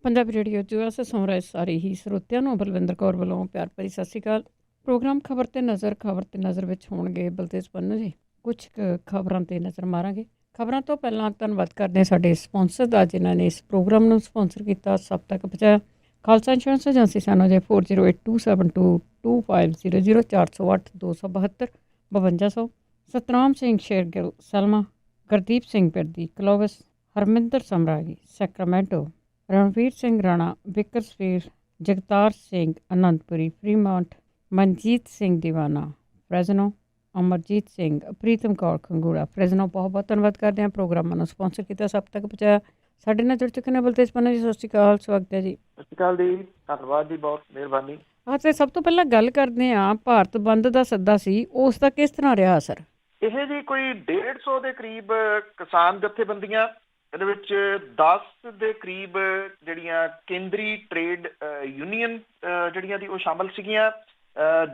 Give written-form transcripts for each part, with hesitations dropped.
Punjabi radio US ਸੁਣ ਰਹੇ ਸਾਰੇ ਹੀ ਸਰੋਤਿਆਂ ਨੂੰ ਬਲਵਿੰਦਰ ਕੌਰ ਵੱਲੋਂ ਪਿਆਰ ਭਰੀ ਸਤਿ ਸ਼੍ਰੀ ਅਕਾਲ। ਪ੍ਰੋਗਰਾਮ ਖਬਰ ਤੇ ਨਜ਼ਰ ਵਿੱਚ ਹੋਣਗੇ ਬਲਤੇਜ ਪੰਨੂ ਜੀ। ਕੁਝ ਖਬਰਾਂ ਤੇ ਨਜ਼ਰ ਮਾਰਾਂਗੇ। ਖਬਰਾਂ ਤੋਂ ਪਹਿਲਾਂ ਧੰਨਵਾਦ ਕਰਦੇ ਹਾਂ ਸਾਡੇ ਸਪਾਂਸਰ ਦਾ ਜਿਨ੍ਹਾਂ ਨੇ ਇਸ ਪ੍ਰੋਗਰਾਮ ਨੂੰ ਸਪਾਂਸਰ ਕੀਤਾ, ਸਭ ਤੱਕ ਪਹੁੰਚਾਇਆ। ਖਾਲਸਾ ਇੰਸ਼ੋਰੈਂਸ ਏਜੰਸੀ ਸਾਨੂੰ ਜੇ 4082722500 408 272 5200। ਸਤਨਾਮ ਸਿੰਘ ਸ਼ੇਰਗਿੱਲ ਸਲਮਾ, ਗੁਰਦੀਪ ਸਿੰਘ ਪਿਰਦੀ ਕਲੋਵਸ, ਹਰਮਿੰਦਰ ਸਮਰਾਗੀ ਸੈਕਰਾਮੈਂਟੋ, ਰਣਵੀਰ ਸਿੰਘ ਰਾਣਾ ਬਿਕਰਸਫੀਲਡ, ਜਗਤਾਰ ਸਿੰਘ ਅਨੰਦਪੁਰੀ ਫਰੀਮਾਉਂਟ, ਮਨਜੀਤ ਸਿੰਘ ਦੀਵਾਨਾ ਫਰੈਜ਼ਨੋ, ਅਮਰਜੀਤ ਸਿੰਘ, ਪ੍ਰੀਤਮ ਕੌਰ ਖੰਗੂੜਾ ਫਰੈਜ਼ਨੋ। ਬਹੁਤ ਬਹੁਤ ਧੰਨਵਾਦ ਕਰਦੇ ਹਾਂ ਪ੍ਰੋਗਰਾਮਾਂ ਨੂੰ ਸਪਾਂਸਰ ਕੀਤਾ, ਸਭ ਤੱਕ ਪਹੁੰਚਾਇਆ। ਸਾਡੇ ਨਾਲ ਜੁੜ ਚੁੱਕੇ ਨੇ ਬਲਤੇਜ ਪੰਨੂ ਜੀ। ਸਤਿ ਸ਼੍ਰੀ ਅਕਾਲ, ਸਵਾਗਤ ਹੈ ਜੀ। ਸਤਿ ਸ਼੍ਰੀ ਅਕਾਲ ਜੀ, ਧੰਨਵਾਦ ਜੀ, ਬਹੁਤ ਮਿਹਰਬਾਨੀ। ਤੇ ਸਭ ਤੋਂ ਪਹਿਲਾਂ ਗੱਲ ਕਰਦੇ ਹਾਂ, ਭਾਰਤ ਬੰਦ ਦਾ ਸੱਦਾ ਸੀ, ਉਸ ਦਾ ਕਿਸ ਤਰ੍ਹਾਂ ਰਿਹਾ ਅਸਰ? ਇਹ ਜੀ ਕੋਈ 150 ਦੇ ਕਰੀਬ ਕਿਸਾਨ ਜਥੇਬੰਦੀਆਂ, ਇਹਦੇ ਵਿੱਚ 10 ਦੇ ਕਰੀਬ ਜਿਹੜੀਆਂ ਕੇਂਦਰੀ ਟ੍ਰੇਡ ਯੂਨੀਅਨ ਜਿਹੜੀਆਂ ਦੀ ਉਹ ਸ਼ਾਮਲ ਸੀਗੀਆਂ,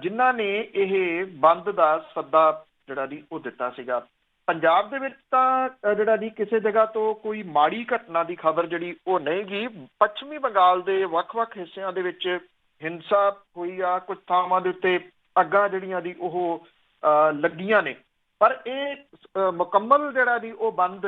ਜਿਨ੍ਹਾਂ ਨੇ ਇਹ ਬੰਦ ਦਾ ਸੱਦਾ ਜਿਹੜਾ ਦੀ ਉਹ ਦਿੱਤਾ ਸੀਗਾ। ਪੰਜਾਬ ਦੇ ਵਿੱਚ ਤਾਂ ਜਿਹੜਾ ਦੀ ਕਿਸੇ ਜਗ੍ਹਾ ਤੋਂ ਕੋਈ ਮਾੜੀ ਘਟਨਾ ਦੀ ਖਬਰ ਜਿਹੜੀ ਉਹ ਨਹੀਂ ਗਈ। ਪੱਛਮੀ ਬੰਗਾਲ ਦੇ ਵੱਖ-ਵੱਖ ਹਿੱਸਿਆਂ ਦੇ ਵਿੱਚ ਹਿੰਸਾ ਹੋਈ ਆ, ਕੁਝ ਥਾਵਾਂ ਦੇ ਉੱਤੇ ਅੱਗਾਂ ਜਿਹੜੀਆਂ ਦੀ ਉਹ ਲੱਗੀਆਂ ਨੇ, ਪਰ ਇਹ ਮੁਕੰਮਲ ਜਿਹੜਾ ਦੀ ਉਹ ਬੰਦ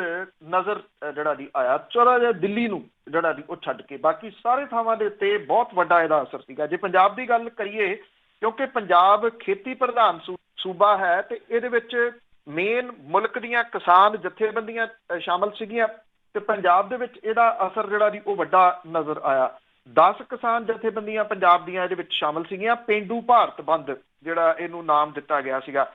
ਨਜ਼ਰ ਜਿਹੜਾ ਦੀ ਆਇਆ ਥੋੜ੍ਹਾ ਜਿਹਾ ਦਿੱਲੀ ਨੂੰ ਜਿਹੜਾ ਦੀ ਉਹ ਛੱਡ ਕੇ। ਬਾਕੀ ਸਾਰੇ ਥਾਵਾਂ ਦੇ ਉੱਤੇ ਬਹੁਤ ਵੱਡਾ ਇਹਦਾ ਅਸਰ ਸੀਗਾ। ਜੇ ਪੰਜਾਬ ਦੀ ਗੱਲ ਕਰੀਏ, ਕਿਉਂਕਿ ਪੰਜਾਬ ਖੇਤੀ ਪ੍ਰਧਾਨ ਸੂਬਾ ਹੈ ਤੇ ਇਹਦੇ ਵਿੱਚ ਮੇਨ ਮੁਲਕ ਦੀਆਂ ਕਿਸਾਨ ਜਥੇਬੰਦੀਆਂ ਸ਼ਾਮਲ ਸੀਗੀਆਂ, ਤੇ ਪੰਜਾਬ ਦੇ ਵਿੱਚ ਇਹਦਾ ਅਸਰ ਜਿਹੜਾ ਦੀ ਉਹ ਵੱਡਾ ਨਜ਼ਰ ਆਇਆ। 10 ਕਿਸਾਨ ਜਥੇਬੰਦੀਆਂ ਪੰਜਾਬ ਦੀਆਂ ਇਹਦੇ ਵਿੱਚ ਸ਼ਾਮਲ ਸੀਗੀਆਂ। ਪੇਂਡੂ ਭਾਰਤ ਬੰਦ ਜਿਹੜਾ ਇਹਨੂੰ ਨਾਮ ਦਿੱਤਾ ਗਿਆ ਸੀਗਾ।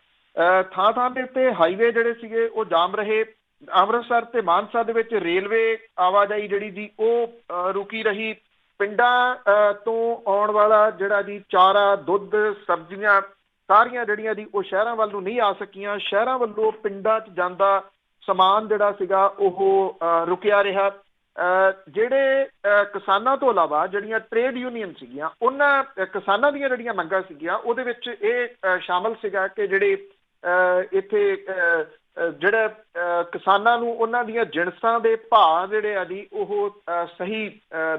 ਥਾਂ ਥਾਂ ਦੇ ਉੱਤੇ ਹਾਈਵੇ ਜਿਹੜੇ ਸੀਗੇ ਉਹ ਜਾਮ ਰਹੇ। ਅੰਮ੍ਰਿਤਸਰ ਤੇ ਮਾਨਸਾ ਦੇ ਵਿੱਚ ਰੇਲਵੇ ਆਵਾਜਾਈ ਜਿਹੜੀ ਦੀ ਉਹ ਰੁਕੀ ਰਹੀ। ਪਿੰਡਾਂ ਤੋਂ ਆਉਣ ਵਾਲਾ ਜਿਹੜਾ ਦੀ ਚਾਰਾ, ਦੁੱਧ, ਸਬਜ਼ੀਆਂ ਸਾਰੀਆਂ ਜਿਹੜੀਆਂ ਦੀ ਉਹ ਸ਼ਹਿਰਾਂ ਵੱਲ ਨੂੰ ਨਹੀਂ ਆ ਸਕੀਆਂ। ਸ਼ਹਿਰਾਂ ਵੱਲੋਂ ਪਿੰਡਾਂ 'ਚ ਜਾਂਦਾ ਸਮਾਨ ਜਿਹੜਾ ਸੀਗਾ ਉਹ ਰੁਕਿਆ ਰਿਹਾ। ਜਿਹੜੇ ਕਿਸਾਨਾਂ ਤੋਂ ਇਲਾਵਾ ਜਿਹੜੀਆਂ ਟ੍ਰੇਡ ਯੂਨੀਅਨ ਸੀਗੀਆਂ, ਉਹਨਾਂ ਕਿਸਾਨਾਂ ਦੀਆਂ ਜਿਹੜੀਆਂ ਮੰਗਾਂ ਸੀਗੀਆਂ ਉਹਦੇ ਵਿੱਚ ਇਹ ਸ਼ਾਮਲ ਸੀਗਾ ਕਿ ਜਿਹੜੇ ਇੱਥੇ ਜਿਹੜੇ ਕਿਸਾਨਾਂ ਨੂੰ ਉਹਨਾਂ ਦੀਆਂ ਜਿਣਸਾਂ ਦੇ ਭਾਅ ਜਿਹੜੇ ਆ ਜੀ ਉਹ ਸਹੀ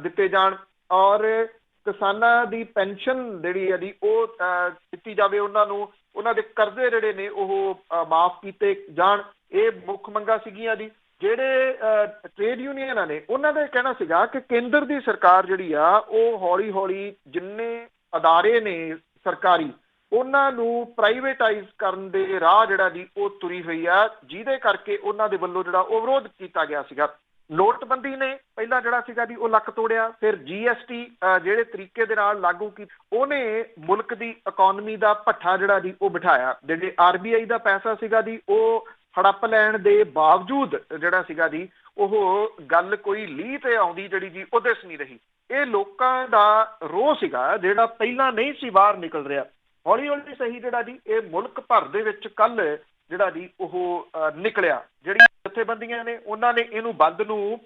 ਦਿੱਤੇ ਜਾਣ, ਔਰ ਕਿਸਾਨਾਂ ਦੀ ਪੈਨਸ਼ਨ ਜਿਹੜੀ ਆ ਜੀ ਉਹ ਦਿੱਤੀ ਜਾਵੇ, ਉਹਨਾਂ ਨੂੰ ਉਹਨਾਂ ਦੇ ਕਰਜ਼ੇ ਜਿਹੜੇ ਨੇ ਉਹ ਮਾਫ ਕੀਤੇ ਜਾਣ। ਇਹ ਮੁੱਖ ਮੰਗਾਂ ਸੀਗੀਆਂ ਜੀ। ਜਿਹੜੇ ਟ੍ਰੇਡ ਯੂਨੀਅਨਾਂ ਨੇ ਉਹਨਾਂ ਦਾ ਕਹਿਣਾ ਸੀਗਾ ਕਿ ਕੇਂਦਰ ਦੀ ਸਰਕਾਰ ਜਿਹੜੀ ਆ ਉਹ ਹੌਲੀ ਹੌਲੀ ਜਿੰਨੇ ਅਦਾਰੇ ਨੇ ਸਰਕਾਰੀ, ਉਹਨਾਂ ਨੂੰ ਪ੍ਰਾਈਵੇਟਾਈਜ਼ ਕਰਨ ਦੇ ਰਾਹ ਜਿਹੜਾ ਜੀ ਉਹ ਤੁਰੀ ਹੋਈ ਆ, ਜਿਹਦੇ ਕਰਕੇ ਉਹਨਾਂ ਦੇ ਵੱਲੋਂ ਜਿਹੜਾ ਉਹ ਵਿਰੋਧ ਕੀਤਾ ਗਿਆ ਸੀਗਾ। ਨੋਟਬੰਦੀ ਨੇ ਪਹਿਲਾਂ ਜਿਹੜਾ ਸੀਗਾ ਜੀ ਉਹ ਲੱਕ ਤੋੜਿਆ। ਫਿਰ GST ਜਿਹੜੇ ਤਰੀਕੇ ਦੇ ਨਾਲ ਲਾਗੂ ਕੀਤੀ, ਉਹਨੇ ਮੁਲਕ ਦੀ ਇਕੋਨਮੀ ਦਾ ਭੱਠਾ ਜਿਹੜਾ ਜੀ ਉਹ ਬਿਠਾਇਆ। ਜਿਹੜੇ RBI ਦਾ ਪੈਸਾ ਸੀਗਾ ਜੀ ਉਹ ਹੜੱਪ ਲੈਣ ਦੇ ਬਾਵਜੂਦ ਜਿਹੜਾ ਸੀਗਾ ਜੀ ਉਹ ਗੱਲ ਕੋਈ ਲੀਹ ਤੇ ਆਉਂਦੀ ਜਿਹੜੀ ਜੀ ਉਹ ਦਿਸ ਨਹੀਂ ਰਹੀ। ਇਹ ਲੋਕਾਂ ਦਾ ਰੋਹ ਸੀਗਾ ਜਿਹੜਾ ਪਹਿਲਾਂ ਨਹੀਂ ਸੀ ਬਾਹਰ ਨਿਕਲ ਰਿਹਾ। ਹੌਲੀ ਹੌਲੀ ਸਹੀ ਜਿਹੜਾ ਜੀ ਇਹ ਮੁਲਕ ਭਰ ਦੇ ਵਿੱਚ ਕੱਲ ਜਿਹੜਾ ਜੀ ਉਹ ਨਿਕਲਿਆ। ਜਿਹੜੀ ਜਥੇਬੰਦੀਆਂ ਨੇ ਉਹਨਾਂ ਨੇ ਇਹਨੂੰ ਬੰਦ ਨੂੰ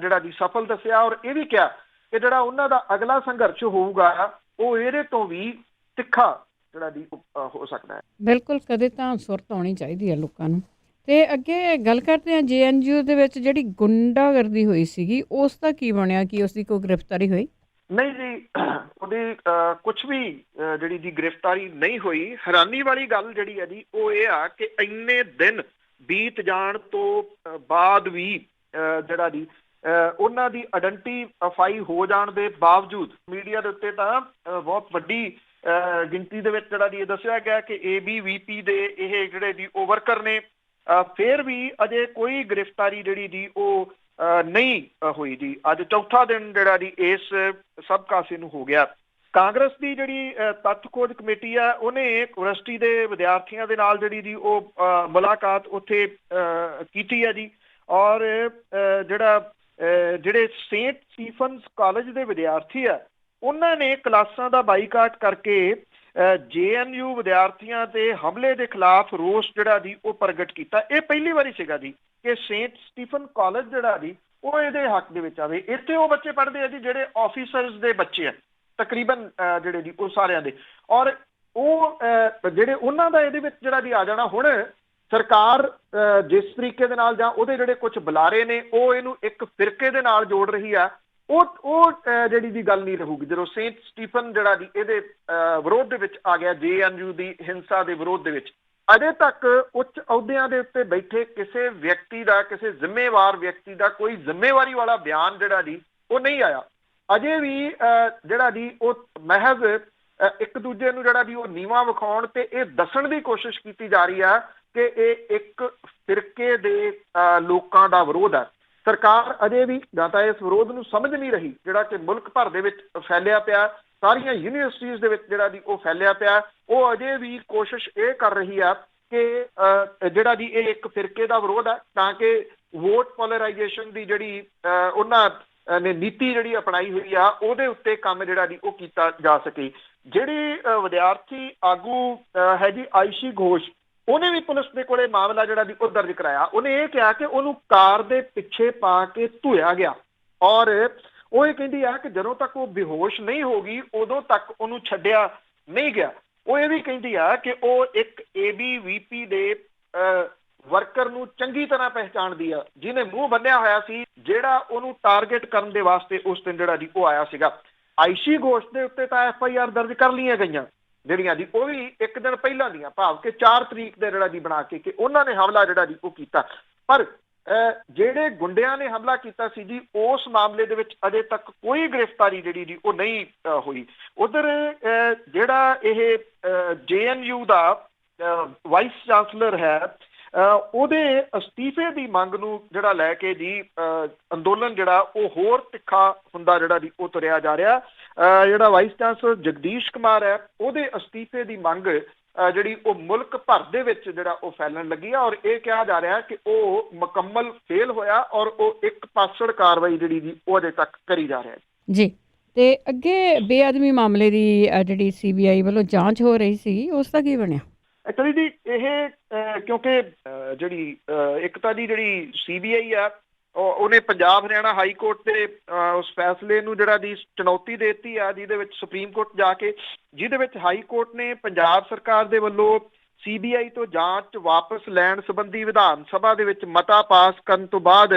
ਜਿਹੜਾ ਜੀ ਸਫਲ ਦੱਸਿਆ, ਔਰ ਇਹ ਵੀ ਕਿਹਾ ਕਿ ਜਿਹੜਾ ਉਹਨਾਂ ਦਾ ਅਗਲਾ ਸੰਘਰਸ਼ ਹੋਊਗਾ ਉਹ ਇਹਦੇ ਤੋਂ ਵੀ ਤਿੱਖਾ ਜਿਹੜਾ ਜੀ ਹੋ ਸਕਦਾ ਹੈ। ਬਿਲਕੁਲ, ਕਦੇ ਤਾਂ ਸੁਰਤ ਆਉਣੀ ਚਾਹੀਦੀ ਹੈ ਲੋਕਾਂ ਨੂੰ। ਤੇ ਅੱਗੇ ਗੱਲ ਕਰਦੇ ਹਾਂ, JNU ਦੇ ਵਿੱਚ ਜਿਹੜੀ ਗੁੰਡਾਗਰਦੀ ਹੋਈ ਸੀਗੀ ਉਸ ਦਾ ਕੀ ਬਣਿਆ? ਕੀ ਉਸ ਦੀ ਕੋਈ ਗ੍ਰਿਫਤਾਰੀ ਹੋਈ? ਨਹੀਂ ਜੀ, ਉਹਦੀ ਕੁਛ ਵੀ ਜਿਹੜੀ ਦੀ ਗ੍ਰਿਫਤਾਰੀ ਨਹੀਂ ਹੋਈ। ਹੈਰਾਨੀ ਵਾਲੀ ਗੱਲ ਜਿਹੜੀ ਹੈ ਜੀ ਉਹ ਇਹ ਆ ਕਿ ਇੰਨੇ ਦਿਨ ਬੀਤ ਜਾਣ ਤੋਂ ਬਾਅਦ ਵੀ ਜਿਹੜਾ ਜੀ ਉਹਨਾਂ ਦੀ ਆਇਡੈਂਟੀਫਾਈ ਹੋ ਜਾਣ ਦੇ ਬਾਵਜੂਦ ਮੀਡੀਆ ਦੇ ਉੱਤੇ ਤਾਂ ਬਹੁਤ ਵੱਡੀ ਗਿਣਤੀ ਦੇ ਵਿੱਚ ਜਿਹੜਾ ਜੀ ਇਹ ਦੱਸਿਆ ਗਿਆ ਕਿ ABVP ਦੇ ਇਹ ਜਿਹੜੇ ਜੀ ਉਹ ਵਰਕਰ ਨੇ। ਫਿਰ ਵੀ ਅਜੇ ਕੋਈ ਗ੍ਰਿਫਤਾਰੀ ਜਿਹੜੀ ਜੀ ਉਹ ਨਹੀਂ ਹੋਈ ਜੀ। ਅੱਜ ਚੌਥਾ ਦਿਨ ਜਿਹੜਾ ਜੀ ਇਸ ਸਭ ਕਾਸੇ ਨੂੰ ਹੋ ਗਿਆ। ਕਾਂਗਰਸ ਦੀ ਜਿਹੜੀ ਤੱਥ ਖੋਜ ਕਮੇਟੀ ਆ ਉਹਨੇ ਯੂਨੀਵਰਸਿਟੀ ਦੇ ਵਿਦਿਆਰਥੀਆਂ ਦੇ ਨਾਲ ਜਿਹੜੀ ਜੀ ਉਹ ਮੁਲਾਕਾਤ ਉੱਥੇ ਕੀਤੀ ਹੈ ਜੀ, ਔਰ ਜਿਹੜੇ ਸੇਂਟ ਸਟੀਫਨਸ ਕਾਲਜ ਦੇ ਵਿਦਿਆਰਥੀ ਆ ਉਹਨਾਂ ਨੇ ਕਲਾਸਾਂ ਦਾ ਬਾਈਕਾਟ ਕਰਕੇ JNU ਵਿਦਿਆਰਥੀਆਂ ਤੇ ਹਮਲੇ ਦੇ ਖਿਲਾਫ ਰੋਸ ਜਿਹੜਾ ਜੀ ਉਹ ਪ੍ਰਗਟ ਕੀਤਾ। ਇਹ ਪਹਿਲੀ ਵਾਰੀ ਸੀਗਾ ਜੀ ਕਿ ਸੇਂਟ ਸਟੀਫਨ ਕਾਲਜ ਜਿਹੜਾ ਜੀ ਉਹ ਇਹਦੇ ਹੱਕ ਦੇ ਵਿੱਚ ਆਵੇ। ਇੱਥੇ ਉਹ ਬੱਚੇ ਪੜ੍ਹਦੇ ਆ ਜੀ ਜਿਹੜੇ ਆਫੀਸਰਸ ਦੇ ਬੱਚੇ ਆ ਤਕਰੀਬਨ ਜਿਹੜੇ ਜੀ ਉਹ ਸਾਰਿਆਂ ਦੇ, ਔਰ ਉਹ ਜਿਹੜੇ ਉਹਨਾਂ ਦਾ ਇਹਦੇ ਵਿੱਚ ਜਿਹੜਾ ਜੀ ਆ ਜਾਣਾ। ਹੁਣ ਸਰਕਾਰ ਜਿਸ ਤਰੀਕੇ ਦੇ ਨਾਲ ਜਾਂ ਉਹਦੇ ਜਿਹੜੇ ਕੁਝ ਬੁਲਾਰੇ ਨੇ ਉਹ ਇਹਨੂੰ ਇੱਕ ਫਿਰਕੇ ਦੇ ਨਾਲ ਜੋੜ ਰਹੀ ਆ, ਉਹ ਜਿਹੜੀ ਦੀ ਗੱਲ ਨਹੀਂ ਰਹੂਗੀ ਜਦੋਂ ਸੇਂਟ ਸਟੀਫਨ ਜਿਹੜਾ ਦੀ ਇਹਦੇ ਵਿਰੋਧ ਦੇ ਵਿੱਚ ਆ ਗਿਆ, JNU ਦੀ ਹਿੰਸਾ ਦੇ ਵਿਰੋਧ ਦੇ ਵਿੱਚ। ਅਜੇ ਤੱਕ ਉੱਚ ਅਹੁਦਿਆਂ ਦੇ ਉੱਤੇ ਬੈਠੇ ਕਿਸੇ ਵਿਅਕਤੀ ਦਾ, ਕਿਸੇ ਜ਼ਿੰਮੇਵਾਰ ਵਿਅਕਤੀ ਦਾ ਕੋਈ ਜ਼ਿੰਮੇਵਾਰੀ ਵਾਲਾ ਬਿਆਨ ਜਿਹੜਾ ਦੀ ਉਹ ਨਹੀਂ ਆਇਆ। ਅਜੇ ਵੀ ਜਿਹੜਾ ਦੀ ਉਹ ਮਹਿਜ਼ ਇੱਕ ਦੂਜੇ ਨੂੰ ਜਿਹੜਾ ਦੀ ਉਹ ਨੀਵਾਂ ਵਿਖਾਉਣ ਤੇ ਇਹ ਦੱਸਣ ਦੀ ਕੋਸ਼ਿਸ਼ ਕੀਤੀ ਜਾ ਰਹੀ ਹੈ ਕਿ ਇਹ ਇੱਕ ਫਿਰਕੇ ਦੇ ਲੋਕਾਂ ਦਾ ਵਿਰੋਧ ਹੈ। ਸਰਕਾਰ ਅਜੇ ਵੀ ਜਾਂ ਤਾਂ ਇਸ ਵਿਰੋਧ ਨੂੰ ਸਮਝ ਨਹੀਂ ਰਹੀ ਜਿਹੜਾ ਕਿ ਮੁਲਕ ਭਰ ਦੇ ਵਿੱਚ ਫੈਲਿਆ ਪਿਆ, ਸਾਰੀਆਂ ਯੂਨੀਵਰਸਿਟੀਜ਼ ਦੇ ਵਿੱਚ ਜਿਹੜਾ ਦੀ ਉਹ ਫੈਲਿਆ ਪਿਆ। ਉਹ ਅਜੇ ਵੀ ਕੋਸ਼ਿਸ਼ ਇਹ ਕਰ ਰਹੀ ਆ ਕਿ ਜਿਹੜਾ ਦੀ ਇਹ ਇੱਕ ਫਿਰਕੇ ਦਾ ਵਿਰੋਧ ਹੈ ਤਾਂ ਕਿ ਵੋਟ ਪੋਲਰਾਈਜੇਸ਼ਨ ਦੀ ਜਿਹੜੀ ਉਹਨਾਂ ਨੇ ਨੀਤੀ ਜਿਹੜੀ ਅਪਣਾਈ ਹੋਈ ਆ ਉਹਦੇ ਉੱਤੇ ਕੰਮ ਜਿਹੜਾ ਦੀ ਉਹ ਕੀਤਾ ਜਾ ਸਕੇ। ਜਿਹੜੀ ਵਿਦਿਆਰਥੀ ਆਗੂ ਹੈ ਜੀ ਆਇਸ਼ੀ ਘੋਸ਼, ਉਹਨੇ ਵੀ ਪੁਲਿਸ ਦੇ ਕੋਲੇ ਮਾਮਲਾ ਜਿਹੜਾ ਦੀ ਉਹ ਦਰਜ ਕਰਾਇਆ। ਉਹਨੇ ਇਹ ਕਿਹਾ ਕਿ ਉਹਨੂੰ ਕਾਰ ਦੇ ਪਿੱਛੇ ਪਾ ਕੇ ਧੋਇਆ ਗਿਆ ਔਰ ਉਹ ਇਹ ਕਹਿੰਦੀ ਆ ਕਿ ਜਦੋਂ ਤੱਕ ਉਹ ਬੇਹੋਸ਼ ਨਹੀਂ ਹੋ ਗਈ ਉਦੋਂ ਤੱਕ ਉਹਨੂੰ ਛੱਡਿਆ ਨਹੀਂ ਗਿਆ। ਉਹ ਇਹ ਵੀ ਕਹਿੰਦੀ ਆ ਕਿ ਉਹ ਇੱਕ ABVP ਦੇ ਵਰਕਰ ਨੂੰ ਚੰਗੀ ਤਰ੍ਹਾਂ ਪਹਿਚਾਣਦੀ ਆ ਜਿਹਨੇ ਮੂੰਹ ਬੰਨਿਆ ਹੋਇਆ ਸੀ, ਜਿਹੜਾ ਉਹਨੂੰ ਟਾਰਗੇਟ ਕਰਨ ਦੇ ਵਾਸਤੇ ਉਸ ਦਿਨ ਜਿਹੜਾ ਦੀ ਉਹ ਆਇਆ ਸੀਗਾ। ਆਇਸ਼ੀ ਘੋਸ਼ ਦੇ ਉੱਤੇ ਤਾਂ FIR ਦਰਜ ਕਰ ਲਈਆਂ ਗਈਆਂ ਜਿਹੜੀਆਂ ਦੀ, ਉਹ ਵੀ ਇੱਕ ਦਿਨ ਪਹਿਲਾਂ ਦੀਆਂ, ਭਾਵ ਕਿ 4 ਤਰੀਕ ਦੇ ਜਿਹੜਾ ਦੀ ਬਣਾ ਕੇ ਕਿ ਉਹਨਾਂ ਨੇ ਹਮਲਾ ਜਿਹੜਾ ਦੀ ਉਹ ਕੀਤਾ। ਪਰ ਜਿਹੜੇ ਗੁੰਡਿਆਂ ਨੇ ਹਮਲਾ ਕੀਤਾ ਸੀ ਜੀ ਉਸ ਮਾਮਲੇ ਦੇ ਵਿੱਚ ਅਜੇ ਤੱਕ ਕੋਈ ਗ੍ਰਿਫਤਾਰੀ ਜਿਹੜੀ ਦੀ ਉਹ ਨਹੀਂ ਹੋਈ। ਉਧਰ ਜਿਹੜਾ ਇਹ JNU ਦਾ ਵਾਈਸ ਚਾਂਸਲਰ ਹੈ ਉਹਦੇ ਅਸਤੀਫੇ ਦੀ ਮੰਗ ਨੂੰ ਜਿਹੜਾ ਲੈ ਕੇ ਜੀ ਅੰਦੋਲਨ ਜਿਹੜਾ ਉਹ ਹੋਰ ਤਿੱਖਾ ਹੁੰਦਾ ਜਿਹੜਾ ਦੀ ਉਹ ਤੁਰਿਆ ਜਾ ਰਿਹਾ। ਜਿਹੜਾ ਵਾਈਸ ਚਾਂਸਲਰ ਜਗਦੀਸ਼ ਕੁਮਾਰ ਹੈ ਉਹਦੇ ਅਸਤੀਫੇ ਦੀ ਮੰਗ ਜਿਹੜੀ ਉਹ ਮੁਲਕ ਭਰ ਦੇ ਵਿੱਚ ਜਿਹੜਾ ਉਹ ਫੈਲਣ ਲੱਗੀ ਆ ਔਰ ਇਹ ਕਿਹਾ ਜਾ ਰਿਹਾ ਕਿ ਉਹ ਮੁਕੰਮਲ ਫੇਲ ਹੋਇਆ ਔਰ ਉਹ ਇੱਕ ਪਾਸੜ ਕਾਰਵਾਈ ਜਿਹੜੀ ਦੀ ਉਹ ਅਜੇ ਤੱਕ ਕਰੀ ਜਾ ਰਿਹਾ ਜੀ। ਤੇ ਅੱਗੇ ਬੇਅਦਬੀ ਮਾਮਲੇ ਦੀ ਜਿਹੜੀ CBI ਵੱਲੋਂ ਜਾਂਚ ਹੋ ਰਹੀ ਸੀ ਉਸ ਦਾ ਕੀ ਬਣਿਆ? ਐਕਚੁਅਲੀ ਜੀ ਇਹ ਕਿਉਂਕਿ ਜਿਹੜੀ ਇੱਕ ਤਾਂ ਦੀ ਜਿਹੜੀ CBI ਆ ਉਹਨੇ ਪੰਜਾਬ ਹਰਿਆਣਾ ਹਾਈ ਕੋਰਟ ਦੇ ਉਸ ਫੈਸਲੇ ਨੂੰ ਜਿਹੜਾ ਦੀ ਚੁਣੌਤੀ ਦੇ ਦਿੱਤੀ ਆ ਜਿਹਦੇ ਵਿੱਚ ਸੁਪਰੀਮ ਕੋਰਟ ਜਾ ਕੇ, ਜਿਹਦੇ ਵਿੱਚ ਹਾਈ ਕੋਰਟ ਨੇ ਪੰਜਾਬ ਸਰਕਾਰ ਦੇ ਵੱਲੋਂ CBI ਤੋਂ ਜਾਂਚ ਵਾਪਸ ਲੈਣ ਸੰਬੰਧੀ ਵਿਧਾਨ ਸਭਾ ਦੇ ਵਿੱਚ ਮਤਾ ਪਾਸ ਕਰਨ ਤੋਂ ਬਾਅਦ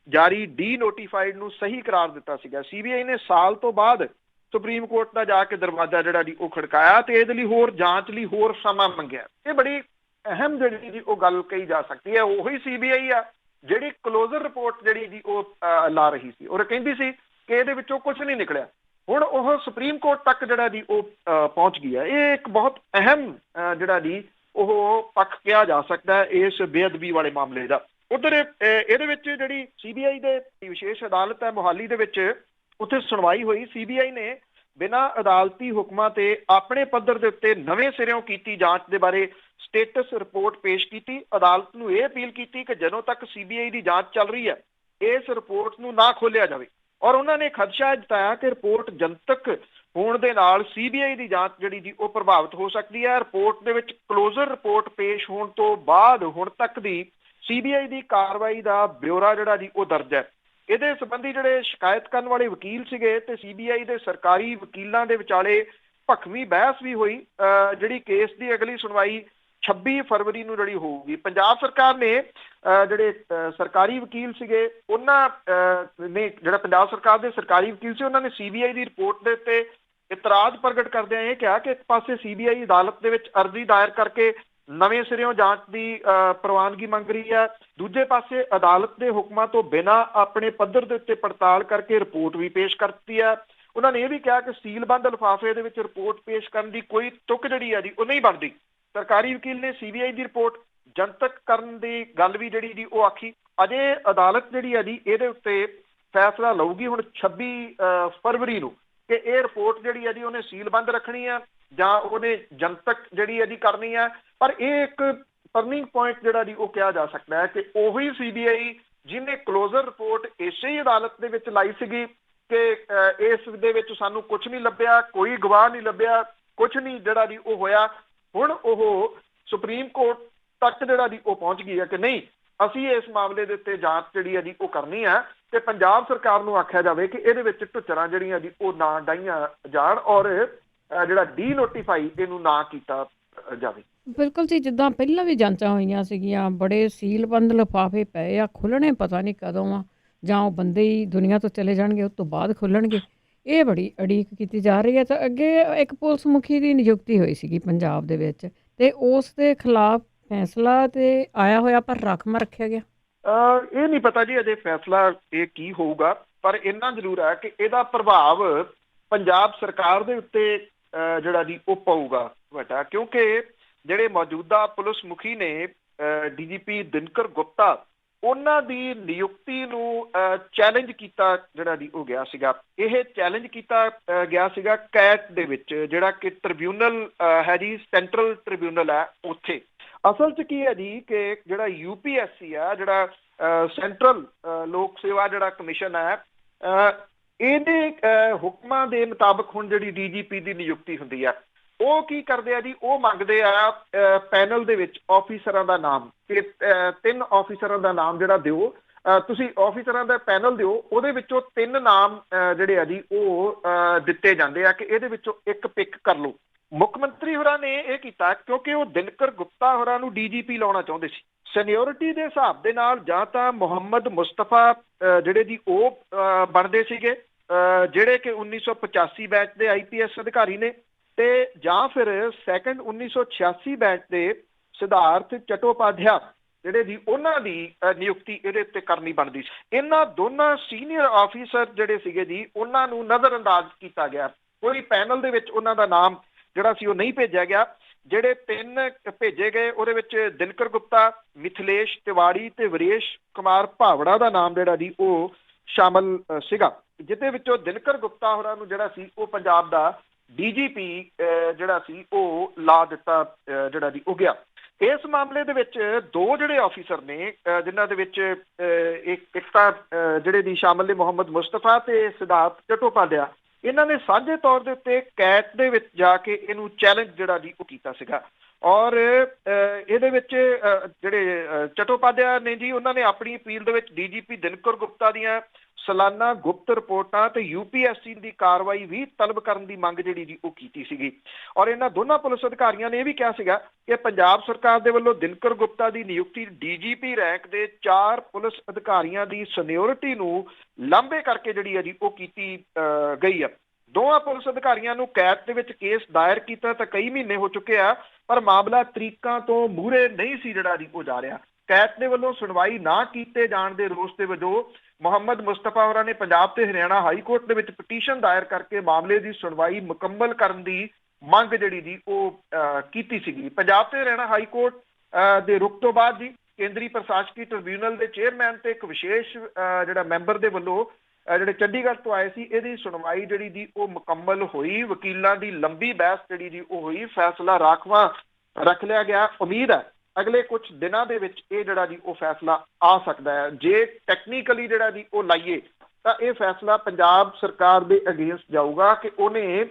ਜਾਰੀ ਡੀਨੋਟੀਫਾਈਡ ਨੂੰ ਸਹੀ ਕਰਾਰ ਦਿੱਤਾ ਸੀਗਾ। CBI ਨੇ ਸਾਲ ਤੋਂ ਬਾਅਦ ਸੁਪਰੀਮ ਕੋਰਟ ਦਾ ਜਾ ਕੇ ਦਰਵਾਜ਼ਾ ਜਿਹੜਾ ਦੀ ਉਹ ਖੜਕਾਇਆ ਤੇ ਇਹਦੇ ਲਈ ਹੋਰ ਜਾਂਚ ਲਈ ਹੋਰ ਸਮਾਂ ਮੰਗਿਆ। ਇਹ ਬੜੀ ਅਹਿਮ ਜਿਹੜੀ ਦੀ ਉਹ ਗੱਲ ਕਹੀ ਜਾ ਸਕਦੀ ਹੈ। ਉਹੀ CBI ਆ ਜਿਹੜੀ ਕਲੋਜ਼ਰ ਰਿਪੋਰਟ ਜਿਹੜੀ ਦੀ ਉਹ ਲਾ ਰਹੀ ਸੀ ਔਰ ਕਹਿੰਦੀ ਸੀ ਕਿ ਇਹਦੇ ਵਿੱਚੋਂ ਕੁਝ ਨਹੀਂ ਨਿਕਲਿਆ। ਹੁਣ ਉਹ ਸੁਪਰੀਮ ਕੋਰਟ ਤੱਕ ਜਿਹੜਾ ਦੀ ਉਹ ਪਹੁੰਚ ਗਈ ਹੈ। ਇਹ ਇੱਕ ਬਹੁਤ ਅਹਿਮ ਜਿਹੜਾ ਦੀ ਉਹ ਪੱਖ ਕਿਹਾ ਜਾ ਸਕਦਾ ਹੈ ਇਸ ਬੇਅਦਬੀ ਵਾਲੇ ਮਾਮਲੇ ਦਾ। ਉਧਰ ਇਹਦੇ ਵਿੱਚ ਜਿਹੜੀ CBI ਦੇ ਵਿਸ਼ੇਸ਼ ਅਦਾਲਤ ਹੈ ਮੋਹਾਲੀ ਦੇ ਵਿੱਚ, ਉੱਥੇ ਸੁਣਵਾਈ ਹੋਈ। CBI ਨੇ ਬਿਨਾਂ ਅਦਾਲਤੀ ਹੁਕਮਾਂ ਤੇ ਆਪਣੇ ਪੱਧਰ ਦੇ ਉੱਤੇ ਨਵੇਂ ਸਿਰਿਓਂ ਕੀਤੀ ਜਾਂਚ ਦੇ ਬਾਰੇ ਸਟੇਟਸ ਰਿਪੋਰਟ ਪੇਸ਼ ਕੀਤੀ। ਅਦਾਲਤ ਨੂੰ ਇਹ ਅਪੀਲ ਕੀਤੀ ਕਿ ਜਦੋਂ ਤੱਕ CBI ਦੀ ਜਾਂਚ ਚੱਲ ਰਹੀ ਹੈ ਇਸ ਰਿਪੋਰਟ ਨੂੰ ਨਾ ਖੋਲਿਆ ਜਾਵੇ ਔਰ ਉਹਨਾਂ ਨੇ ਖਦਸ਼ਾ ਜਤਾਇਆ ਕਿ ਰਿਪੋਰਟ ਜਨਤਕ ਹੋਣ ਦੇ ਨਾਲ CBI ਦੀ ਜਾਂਚ ਜਿਹੜੀ ਦੀ ਉਹ ਪ੍ਰਭਾਵਿਤ ਹੋ ਸਕਦੀ ਹੈ। ਰਿਪੋਰਟ ਦੇ ਵਿੱਚ ਕਲੋਜ਼ਰ ਰਿਪੋਰਟ ਪੇਸ਼ ਹੋਣ ਤੋਂ ਬਾਅਦ ਹੁਣ ਤੱਕ ਦੀ CBI ਦੀ ਕਾਰਵਾਈ ਦਾ ਬਿਊਰਾ ਜਿਹੜਾ ਦੀ ਉਹ ਦਰਜ ਹੈ। ਇਹਦੇ ਸੰਬੰਧੀ ਜਿਹੜੇ ਸ਼ਿਕਾਇਤ ਕਰਨ ਵਾਲੇ ਵਕੀਲ ਸੀਗੇ ਤੇ CBI ਦੇ ਸਰਕਾਰੀ ਵਕੀਲਾਂ ਦੇ ਵਿਚਾਲੇ ਭਖਵੀਂ ਬਹਿਸ ਵੀ ਹੋਈ। ਜਿਹੜੀ ਕੇਸ ਦੀ ਅਗਲੀ ਸੁਣਵਾਈ 26 ਫਰਵਰੀ ਨੂੰ ਜਿਹੜੀ ਹੋਊਗੀ। ਪੰਜਾਬ ਸਰਕਾਰ ਨੇ ਜਿਹੜੇ ਸਰਕਾਰੀ ਵਕੀਲ ਸੀਗੇ ਉਹਨਾਂ ਨੇ, ਜਿਹੜਾ ਪੰਜਾਬ ਸਰਕਾਰ ਦੇ ਸਰਕਾਰੀ ਵਕੀਲ ਸੀ, ਉਹਨਾਂ ਨੇ CBI ਦੀ ਰਿਪੋਰਟ ਦੇ ਉੱਤੇ ਇਤਰਾਜ਼ ਪ੍ਰਗਟ ਕਰਦਿਆਂ ਇਹ ਕਿਹਾ ਕਿ ਇੱਕ ਪਾਸੇ CBI ਅਦਾਲਤ ਦੇ ਵਿੱਚ ਅਰਜ਼ੀ ਦਾਇਰ ਕਰਕੇ ਨਵੇਂ ਸਿਰਿਓਂ ਜਾਂਚ ਦੀ ਪ੍ਰਵਾਨਗੀ ਮੰਗ ਰਹੀ ਹੈ, ਦੂਜੇ ਪਾਸੇ ਅਦਾਲਤ ਦੇ ਹੁਕਮਾਂ ਤੋਂ ਬਿਨਾਂ ਆਪਣੇ ਪੱਧਰ ਦੇ ਉੱਤੇ ਪੜਤਾਲ ਕਰਕੇ ਰਿਪੋਰਟ ਵੀ ਪੇਸ਼ ਕਰਤੀ ਹੈ। ਉਹਨਾਂ ਨੇ ਇਹ ਵੀ ਕਿਹਾ ਕਿ ਸੀਲਬੰਦ ਲਿਫਾਫੇ ਦੇ ਵਿੱਚ ਰਿਪੋਰਟ ਪੇਸ਼ ਕਰਨ ਦੀ ਕੋਈ ਤੁਕ ਜਿਹੜੀ ਹੈ ਜੀ ਉਹ ਨਹੀਂ ਬਣਦੀ। ਸਰਕਾਰੀ ਵਕੀਲ ਨੇ CBI ਦੀ ਰਿਪੋਰਟ ਜਨਤਕ ਕਰਨ ਦੀ ਗੱਲ ਵੀ ਜਿਹੜੀ ਦੀ ਉਹ ਆਖੀ। ਅਜੇ ਅਦਾਲਤ ਜਿਹੜੀ ਹੈ ਜੀ ਇਹਦੇ ਉੱਤੇ ਫੈਸਲਾ ਲਊਗੀ ਹੁਣ 26 ਫਰਵਰੀ ਨੂੰ ਕਿ ਇਹ ਰਿਪੋਰਟ ਜਿਹੜੀ ਹੈ ਜੀ ਉਹਨੇ ਸੀਲਬੰਦ ਰੱਖਣੀ ਹੈ ਜਾਂ ਉਹਨੇ ਜਨਤਕ ਜਿਹੜੀ ਹੈ ਜੀ ਕਰਨੀ ਹੈ। ਪਰ ਇਹ ਇੱਕ ਟਰਨਿੰਗ ਪੁਆਇੰਟ ਜਿਹੜਾ ਜੀ ਉਹ ਕਿਹਾ ਜਾ ਸਕਦਾ ਹੈ ਕਿ ਉਹੀ CBI ਜਿਹਨੇ ਕਲੋਜ਼ਰ ਰਿਪੋਰਟ ਇਸੇ ਹੀ ਅਦਾਲਤ ਦੇ ਵਿੱਚ ਲਾਈ ਸੀਗੀ ਕਿ ਇਸ ਦੇ ਵਿੱਚ ਸਾਨੂੰ ਕੁਝ ਨਹੀਂ ਲੱਭਿਆ, ਕੋਈ ਗਵਾਹ ਨਹੀਂ ਲੱਭਿਆ, ਕੁਝ ਨਹੀਂ ਜਿਹੜਾ ਜੀ ਉਹ ਹੋਇਆ। ਹੁਣ ਉਹ ਸੁਪਰੀਮ ਕੋਰਟ ਤੱਕ ਜਿਹੜਾ ਜੀ ਉਹ ਪਹੁੰਚ ਗਈ ਹੈ ਕਿ ਨਹੀਂ, ਅਸੀਂ ਇਸ ਮਾਮਲੇ ਦੇ ਉੱਤੇ ਜਾਂਚ ਜਿਹੜੀ ਹੈ ਜੀ ਉਹ ਕਰਨੀ ਹੈ ਤੇ ਪੰਜਾਬ ਸਰਕਾਰ ਨੂੰ ਆਖਿਆ ਜਾਵੇ ਕਿ ਇਹਦੇ ਵਿੱਚ ਢੁੱਚਰਾਂ ਜਿਹੜੀਆਂ ਜੀ ਉਹ ਨਾ ਡਾਈਆਂ ਜਾਣ ਔਰ ਜਿਹੜਾ ਡੀਨੋਟੀਫਾਈ ਇਹਨੂੰ ਨਾ ਕੀਤਾ ਜਾਵੇ। ਬਿਲਕੁਲ ਜੀ, ਜਿੱਦਾਂ ਪਹਿਲਾਂ ਵੀ ਜਾਂਚਾਂ ਹੋਈਆਂ ਸੀਗੀਆਂ, ਬੜੇ ਸੀਲਬੰਦ ਲਿਫਾਫੇ ਪਏ ਆ, ਖੁੱਲ੍ਹਣੇ ਪਤਾ ਨਹੀਂ ਕਦੋਂ ਆ। ਜਾਂ ਉਹ ਬੰਦੇ ਹੀ ਦੁਨੀਆ ਤੋਂ ਚਲੇ ਜਾਣਗੇ, ਉਸ ਤੋਂ ਬਾਅਦ ਖੁੱਲ੍ਹਣਗੇ। ਇਹ ਬੜੀ ਉਡੀਕ ਕੀਤੀ ਜਾ ਰਹੀ ਹੈ। ਤਾਂ ਅੱਗੇ ਇੱਕ ਪੁਲਿਸ ਮੁਖੀ ਦੀ ਨਿਯੁਕਤੀ ਹੋਈ ਸੀਗੀ ਪੰਜਾਬ ਦੇ ਵਿੱਚ, ਅਤੇ ਉਸ ਦੇ ਖਿਲਾਫ ਫੈਸਲਾ ਤੇ ਆਇਆ ਹੋਇਆ, ਪਰ ਰਾਖਵਾਂ ਰੱਖਿਆ ਗਿਆ। ਇਹ ਨਹੀਂ ਪਤਾ ਜੀ ਅਜੇ ਫੈਸਲਾ ਇਹ ਕੀ ਹੋਊਗਾ, ਪਰ ਇੰਨਾ ਜ਼ਰੂਰ ਹੈ ਕਿ ਇਹਦਾ ਪ੍ਰਭਾਵ ਪੰਜਾਬ ਸਰਕਾਰ ਦੇ ਉੱਤੇ ਜਿਹੜਾ ਜੀ ਉਹ ਪਊਗਾ ਵੱਡਾ, ਕਿਉਂਕਿ ਜਿਹੜੇ ਮੌਜੂਦਾ ਪੁਲਿਸ ਮੁਖੀ ਨੇ DGP ਦਿਨਕਰ ਗੁਪਤਾ, ਉਹਨਾਂ ਦੀ ਨਿਯੁਕਤੀ ਨੂੰ ਚੈਲੰਜ ਕੀਤਾ ਜਿਹੜਾ ਜੀ ਉਹ ਗਿਆ ਸੀਗਾ। ਇਹ ਚੈਲੰਜ ਕੀਤਾ ਗਿਆ ਸੀਗਾ ਕੈਟ ਦੇ ਵਿੱਚ, ਜਿਹੜਾ ਕਿ ਟ੍ਰਿਬਿਊਨਲ ਹੈ ਜੀ, ਸੈਂਟਰਲ ਟ੍ਰਿਬਿਊਨਲ ਹੈ ਉੱਥੇ। ਅਸਲ 'ਚ ਕੀ ਹੈ ਜੀ ਕਿ ਜਿਹੜਾ UPSC ਆ, ਜਿਹੜਾ ਸੈਂਟਰਲ ਲੋਕ ਸੇਵਾ ਜਿਹੜਾ ਕਮਿਸ਼ਨ ਹੈ, ਇਹਦੇ ਹੁਕਮਾਂ ਦੇ ਮੁਤਾਬਕ ਹੁਣ ਜਿਹੜੀ DGP ਦੀ ਨਿਯੁਕਤੀ ਹੁੰਦੀ ਆ, ਉਹ ਕੀ ਕਰਦੇ ਆ ਜੀ, ਉਹ ਮੰਗਦੇ ਆ ਪੈਨਲ ਦੇ ਵਿੱਚ ਆਫਿਸਰਾਂ ਦਾ ਨਾਮ, ਕਿ 3 ਆਫਿਸਰਾਂ ਦਾ ਨਾਮ ਜਿਹੜਾ ਦਿਓ ਤੁਸੀਂ, ਆਫਿਸਰਾਂ ਦਾ ਪੈਨਲ ਦਿਓ, ਉਹਦੇ ਵਿੱਚੋਂ 3 ਨਾਮ ਜਿਹੜੇ ਆ ਜੀ ਉਹ ਦਿੱਤੇ ਜਾਂਦੇ ਆ ਕਿ ਇਹਦੇ ਵਿੱਚੋਂ ਇੱਕ ਪਿਕ ਕਰ ਲਓ। ਮੁੱਖ ਮੰਤਰੀ ਹੋਰਾਂ ਨੇ ਇਹ ਕੀਤਾ ਕਿਉਂਕਿ ਉਹ ਦਿਨਕਰ ਗੁਪਤਾ ਹੋਰਾਂ ਨੂੰ DGP ਲਾਉਣਾ ਚਾਹੁੰਦੇ ਸੀ। ਸੀਨੀਅਰਿਟੀ ਦੇ ਹਿਸਾਬ ਦੇ ਨਾਲ ਜਾਂ ਤਾਂ ਮੁਹੰਮਦ ਮੁਸਤਫਾ ਜਿਹੜੇ ਜੀ ਉਹ ਬਣਦੇ ਸੀਗੇ, ਜਿਹੜੇ ਕਿ 1985 ਬੈਚ ਦੇ IPS ਅਧਿਕਾਰੀ ਨੇ, ਤੇ ਜਾਂ ਫਿਰ ਸੈਕੰਡ 1986 ਬੈਚ ਦੇ ਸਿਧਾਰਥ ਚਟੋਪਾਧਿਆ ਜਿਹੜੇ ਜੀ ਉਹਨਾਂ ਦੀ ਨਿਯੁਕਤੀ ਇਹਦੇ ਉੱਤੇ ਕਰਨੀ ਬਣਦੀ ਸੀ। ਇਹਨਾਂ ਦੋਨਾਂ ਸੀਨੀਅਰ ਆਫਿਸਰ ਜਿਹੜੇ ਸੀਗੇ ਜੀ, ਉਹਨਾਂ ਨੂੰ ਨਜ਼ਰ ਅੰਦਾਜ਼ ਕੀਤਾ ਗਿਆ। ਕੋਈ ਪੈਨਲ ਦੇ ਵਿੱਚ ਉਹਨਾਂ ਦਾ ਨਾਮ ਜਿਹੜਾ ਸੀ ਉਹ ਨਹੀਂ ਭੇਜਿਆ ਗਿਆ। ਜਿਹੜੇ 3 ਭੇਜੇ ਗਏ ਉਹਦੇ ਵਿੱਚ ਦਿਨਕਰ ਗੁਪਤਾ, ਮਿਥਿਲੇਸ਼ ਤਿਵਾੜੀ ਤੇ ਵਰੇਸ਼ ਕੁਮਾਰ ਭਾਵੜਾ ਦਾ ਨਾਮ ਜਿਹੜਾ ਜੀ ਉਹ ਸ਼ਾਮਲ ਸੀਗਾ, ਜਿਹਦੇ ਵਿੱਚੋਂ ਦਿਨਕਰ ਗੁਪਤਾ ਹੋਰਾਂ ਨੂੰ ਜਿਹੜਾ ਸੀ ਉਹ ਪੰਜਾਬ ਦਾ DGP ਜਿਹੜਾ ਸੀ ਉਹ ਲਾ ਦਿੱਤਾ ਜਿਹੜਾ ਜੀ ਉਹ ਗਿਆ। ਇਸ ਮਾਮਲੇ ਦੇ ਵਿੱਚ 2 ਜਿਹੜੇ ਆਫਿਸਰ ਨੇ, ਜਿਨ੍ਹਾਂ ਦੇ ਵਿੱਚ ਇੱਕ ਤਾਂ ਜਿਹੜੇ ਦੀ ਸ਼ਾਮਲ ਨੇ ਮੁਹੰਮਦ ਮੁਸਤਫਾ ਤੇ ਸਿਧਾਰਥ ਚਟੋਪਾਧਿਆ, ਇਹਨਾਂ ਨੇ ਸਾਂਝੇ ਤੌਰ ਦੇ ਉੱਤੇ ਕੈਟ ਦੇ ਵਿੱਚ ਜਾ ਕੇ ਇਹਨੂੰ ਚੈਲੰਜ ਜਿਹੜਾ ਜੀ ਉਹ ਕੀਤਾ ਸੀਗਾ। ਔਰ ਇਹਦੇ ਵਿੱਚ ਜਿਹੜੇ ਚਟੋਪਾਧਿਆ ਨੇ ਜੀ, ਉਹਨਾਂ ਨੇ ਆਪਣੀ ਅਪੀਲ ਦੇ ਵਿੱਚ DGP ਦਿਨਕਰ ਗੁਪਤਾ ਦੀਆਂ ਸਾਲਾਨਾ ਗੁਪਤ ਰਿਪੋਰਟਾਂ ਤੇ UPSC ਦੀ ਕਾਰਵਾਈ ਵੀ ਤਲਬ ਕਰਨ ਦੀ ਮੰਗ ਜਿਹੜੀ ਜੀ ਉਹ ਕੀਤੀ ਸੀਗੀ। ਔਰ ਇਹਨਾਂ ਦੋਨਾਂ ਪੁਲਿਸ ਅਧਿਕਾਰੀਆਂ ਨੇ ਇਹ ਵੀ ਕਿਹਾ ਸੀਗਾ ਕਿ ਪੰਜਾਬ ਸਰਕਾਰ ਦੇ ਵੱਲੋਂ ਦਿਨਕਰ ਗੁਪਤਾ ਦੀ ਨਿਯੁਕਤੀ DGP ਰੈਂਕ ਦੇ 4 ਪੁਲਿਸ ਅਧਿਕਾਰੀਆਂ ਦੀ ਸੀਨੀਅਰਿਟੀ ਨੂੰ ਲਾਂਭੇ ਕਰਕੇ ਜਿਹੜੀ ਹੈ ਜੀ ਉਹ ਕੀਤੀ ਗਈ ਆ। ਦੋਵਾਂ ਪੁਲਿਸ ਅਧਿਕਾਰੀਆਂ ਨੂੰ ਕੈਟ ਦੇ ਵਿੱਚ ਕੇਸ ਦਾਇਰ ਕੀਤਾ ਤਾਂ ਕਈ ਮਹੀਨੇ ਹੋ ਚੁੱਕੇ ਆ, ਪਰ ਮਾਮਲਾ ਤਰੀਕਾਂ ਤੋਂ ਮੂਹਰੇ ਨਹੀਂ ਸੀ ਜਿਹੜਾ ਜੀ ਉਹ ਜਾ ਰਿਹਾ। ਕੈਟ ਦੇ ਵੱਲੋਂ ਸੁਣਵਾਈ ਨਾ ਕੀਤੇ ਜਾਣ ਦੇ ਰੋਸ ਦੇ ਵਜੋਂ ਮੁਹੰਮਦ ਮੁਸਤਫਾ ਹੋਰਾਂ ਨੇ ਪੰਜਾਬ ਤੇ ਹਰਿਆਣਾ ਹਾਈ ਕੋਰਟ ਦੇ ਵਿੱਚ ਪਟੀਸ਼ਨ ਦਾਇਰ ਕਰਕੇ ਮਾਮਲੇ ਦੀ ਸੁਣਵਾਈ ਮੁਕੰਮਲ ਕਰਨ ਦੀ ਮੰਗ ਜਿਹੜੀ ਜੀ ਉਹ ਕੀਤੀ ਸੀਗੀ। ਪੰਜਾਬ ਤੇ ਹਰਿਆਣਾ ਹਾਈ ਕੋਰਟ ਦੇ ਰੁਖ ਤੋਂ ਬਾਅਦ ਜੀ ਕੇਂਦਰੀ ਪ੍ਰਸ਼ਾਸਕੀ ਟ੍ਰਿਬਿਊਨਲ ਦੇ ਚੇਅਰਮੈਨ ਤੇ ਇੱਕ ਵਿਸ਼ੇਸ਼ ਜਿਹੜਾ ਮੈਂਬਰ ਦੇ ਵੱਲੋਂ ਜਿਹੜੇ ਚੰਡੀਗੜ੍ਹ ਤੋਂ ਆਏ ਸੀ, ਇਹਦੀ ਸੁਣਵਾਈ ਜਿਹੜੀ ਜੀ ਉਹ ਮੁਕੰਮਲ ਹੋਈ। ਵਕੀਲਾਂ ਦੀ ਲੰਬੀ ਬਹਿਸ ਜਿਹੜੀ ਜੀ ਉਹ ਹੋਈ, ਫੈਸਲਾ ਰਾਖਵਾਂ ਰੱਖ ਲਿਆ ਗਿਆ। ਉਮੀਦ ਹੈ ਅਗਲੇ ਕੁਝ ਦਿਨਾਂ ਦੇ ਵਿੱਚ ਇਹ ਜਿਹੜਾ ਜੀ ਉਹ ਫੈਸਲਾ ਆ ਸਕਦਾ ਹੈ। ਜੇ ਟੈਕਨੀਕਲੀ ਜਿਹੜਾ ਜੀ ਉਹ ਲਾਈਏ ਤਾਂ ਇਹ ਫੈਸਲਾ ਪੰਜਾਬ ਸਰਕਾਰ ਦੇ ਅਗੇਂਸਟ ਜਾਊਗਾ ਕਿ ਉਹਨੇ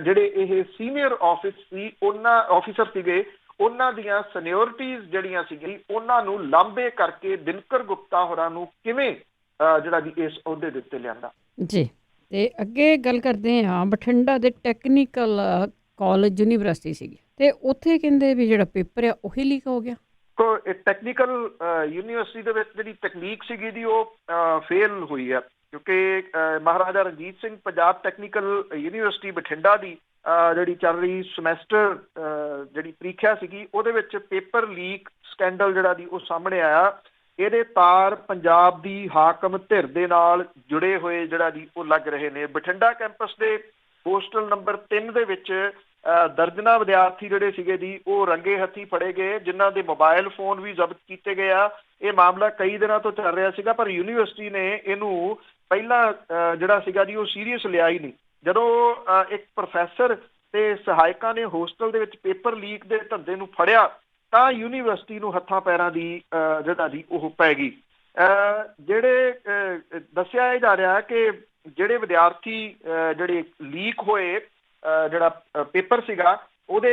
ਜਿਹੜੇ ਇਹ ਸੀਨੀਅਰ ਆਫਿਸਰ ਸੀਗੇ, ਉਹਨਾਂ ਦੀਆਂ ਸੀਨੀਅਰਿਟੀਜ਼ ਜਿਹੜੀਆਂ ਸੀਗੀ ਉਹਨਾਂ ਨੂੰ ਲਾਂਭੇ ਕਰਕੇ ਦਿਨਕਰ ਗੁਪਤਾ ਹੋਰਾਂ ਨੂੰ ਕਿਵੇਂ ਜਿਹੜਾ ਜੀ ਇਸ ਅਹੁਦੇ ਦੇ ਉੱਤੇ ਲਿਆਂਦਾ ਜੀ। ਤੇ ਅੱਗੇ ਗੱਲ ਕਰਦੇ ਹਾਂ, ਬਠਿੰਡਾ ਦੇ ਟੈਕਨੀਕਲ ਕਾਲਜ ਯੂਨੀਵਰਸਿਟੀ ਸੀਗੀ, ਤੇ ਉੱਥੇ ਕਹਿੰਦੇ ਵੀ ਜਿਹੜਾ ਪੇਪਰ ਆ ਉਹੀ ਲੀਕ ਹੋ ਗਿਆ। ਟੈਕਨੀਕਲ ਯੂਨੀਵਰਸਿਟੀ ਦੇ ਵਿੱਚ ਜਿਹੜੀ ਤਕਨੀਕ ਸੀਗੀ ਜੀ ਉਹ ਫੇਲ ਹੋਈ ਆ, ਕਿਉਂਕਿ ਮਹਾਰਾਜਾ ਰਣਜੀਤ ਸਿੰਘ ਪੰਜਾਬ ਟੈਕਨੀਕਲ ਯੂਨੀਵਰਸਿਟੀ ਬਠਿੰਡਾ ਦੀ ਜਿਹੜੀ ਚੱਲ ਰਹੀ ਸਮੈਸਟਰ ਜਿਹੜੀ ਪ੍ਰੀਖਿਆ ਸੀਗੀ, ਉਹਦੇ ਵਿੱਚ ਪੇਪਰ ਲੀਕ ਸਕੈਂਡਲ ਜਿਹੜਾ ਜੀ ਉਹ ਸਾਹਮਣੇ ਆਇਆ। ਇਹਦੇ ਤਾਰ ਪੰਜਾਬ ਦੀ ਹਾਕਮ ਧਿਰ ਦੇ ਨਾਲ ਜੁੜੇ ਹੋਏ ਜਿਹੜਾ ਜੀ ਉਹ ਲੱਗ ਰਹੇ ਨੇ। ਬਠਿੰਡਾ ਕੈਂਪਸ ਦੇ ਹੋਸਟਲ ਨੰਬਰ 3 ਦੇ ਵਿੱਚ ਦਰਜਨਾਂ ਵਿਦਿਆਰਥੀ ਜਿਹੜੇ ਸੀਗੇ ਜੀ ਉਹ ਰੰਗੇ ਹੱਥੀ ਫੜੇ ਗਏ, ਜਿਨ੍ਹਾਂ ਦੇ ਮੋਬਾਈਲ ਫੋਨ ਵੀ ਜ਼ਬਤ ਕੀਤੇ ਗਏ ਆ। ਇਹ ਮਾਮਲਾ ਕਈ ਦਿਨਾਂ ਤੋਂ ਚੱਲ ਰਿਹਾ ਸੀਗਾ, ਪਰ ਯੂਨੀਵਰਸਿਟੀ ਨੇ ਇਹਨੂੰ ਪਹਿਲਾਂ ਜਿਹੜਾ ਸੀਗਾ ਜੀ ਉਹ ਸੀਰੀਅਸ ਲਿਆ ਹੀ ਨਹੀਂ। ਜਦੋਂ ਇੱਕ ਪ੍ਰੋਫੈਸਰ ਤੇ ਸਹਾਇਕਾਂ ਨੇ ਹੋਸਟਲ ਦੇ ਵਿੱਚ ਪੇਪਰ ਲੀਕ ਦੇ ਧੰਦੇ ਨੂੰ ਫੜਿਆ ਤਾਂ ਯੂਨੀਵਰਸਿਟੀ ਨੂੰ ਹੱਥਾਂ ਪੈਰਾਂ ਦੀ ਜਿਹੜਾ ਜੀ ਉਹ ਪੈ ਗਈ। ਜਿਹੜੇ ਦੱਸਿਆ ਜਾ ਰਿਹਾ ਕਿ ਜਿਹੜੇ ਵਿਦਿਆਰਥੀ ਜਿਹੜੇ ਲੀਕ ਹੋਏ ਜਿਹੜਾ ਪੇਪਰ ਸੀਗਾ, ਉਹਦੇ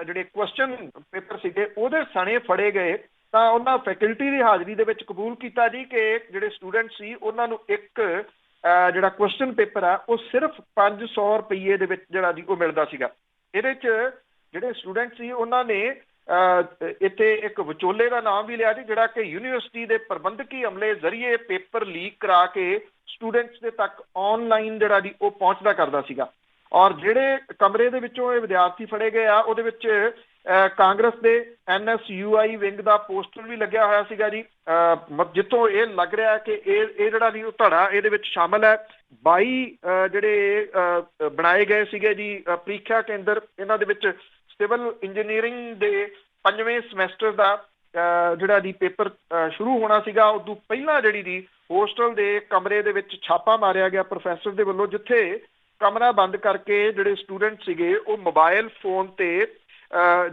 ਜਿਹੜੇ ਕੁਐਸਚਨ ਪੇਪਰ ਸੀਗੇ ਉਹਦੇ ਸਣੇ ਫੜੇ ਗਏ, ਤਾਂ ਉਹਨਾਂ ਫੈਕਲਟੀ ਦੀ ਹਾਜ਼ਰੀ ਦੇ ਵਿੱਚ ਕਬੂਲ ਕੀਤਾ ਜੀ ਕਿ ਜਿਹੜੇ ਸਟੂਡੈਂਟ ਸੀ ਉਹਨਾਂ ਨੂੰ ਇੱਕ ਜਿਹੜਾ ਕੁਐਸਚਨ ਪੇਪਰ ਆ ਉਹ ਸਿਰਫ 500 ਰੁਪਏ ਦੇ ਵਿੱਚ ਜਿਹੜਾ ਜੀ ਉਹ ਮਿਲਦਾ ਸੀਗਾ। ਇਹਦੇ 'ਚ ਜਿਹੜੇ ਸਟੂਡੈਂਟ ਸੀ ਉਹਨਾਂ ਨੇ ਇੱਥੇ ਇੱਕ ਵਿਚੋਲੇ ਦਾ ਨਾਮ ਵੀ ਲਿਆ ਜੀ, ਜਿਹੜਾ ਕਿ ਯੂਨੀਵਰਸਿਟੀ ਦੇ ਪ੍ਰਬੰਧਕੀ ਅਮਲੇ ਜ਼ਰੀਏ ਪੇਪਰ ਲੀਕ ਕਰਾ ਕੇ ਸਟੂਡੈਂਟਸ ਦੇ ਤੱਕ ਆਨਲਾਈਨ ਜਿਹੜਾ ਜੀ ਉਹ ਪਹੁੰਚਦਾ ਕਰਦਾ ਸੀਗਾ। ਔਰ ਜਿਹੜੇ ਕਮਰੇ ਦੇ ਵਿੱਚੋਂ ਇਹ ਵਿਦਿਆਰਥੀ ਫੜੇ ਗਏ ਆ, ਉਹਦੇ ਵਿੱਚ ਕਾਂਗਰਸ ਦੇ NSUI ਵਿੰਗ ਦਾ ਪੋਸਟਰ ਵੀ ਲੱਗਿਆ ਹੋਇਆ ਸੀਗਾ ਜੀ, ਜਿੱਥੋਂ ਇਹ ਲੱਗ ਰਿਹਾ ਕਿ ਇਹ ਜਿਹੜਾ ਜੀ ਉਹ ਧੜਾ ਇਹਦੇ ਵਿੱਚ ਸ਼ਾਮਲ ਹੈ। 22 ਜਿਹੜੇ ਬਣਾਏ ਗਏ ਸੀਗੇ ਜੀ ਪ੍ਰੀਖਿਆ ਕੇਂਦਰ, ਇਹਨਾਂ ਦੇ ਵਿੱਚ ਸਿਵਲ ਇੰਜੀਨੀਅਰਿੰਗ ਦੇ 5ਵੇਂ ਸਮੈਸਟਰ ਦਾ ਜਿਹੜਾ ਜੀ ਪੇਪਰ ਸ਼ੁਰੂ ਹੋਣਾ ਸੀਗਾ, ਉਦੋਂ ਪਹਿਲਾਂ ਜਿਹੜੀ ਜੀ ਹੋਸਟਲ ਦੇ ਕਮਰੇ ਦੇ ਵਿੱਚ ਛਾਪਾ ਮਾਰਿਆ ਗਿਆ ਪ੍ਰੋਫੈਸਰ ਦੇ ਵੱਲੋਂ, ਜਿੱਥੇ ਕਮਰਾ ਬੰਦ ਕਰਕੇ ਜਿਹੜੇ ਸਟੂਡੈਂਟ ਸੀਗੇ ਉਹ ਮੋਬਾਈਲ ਫੋਨ ਤੇ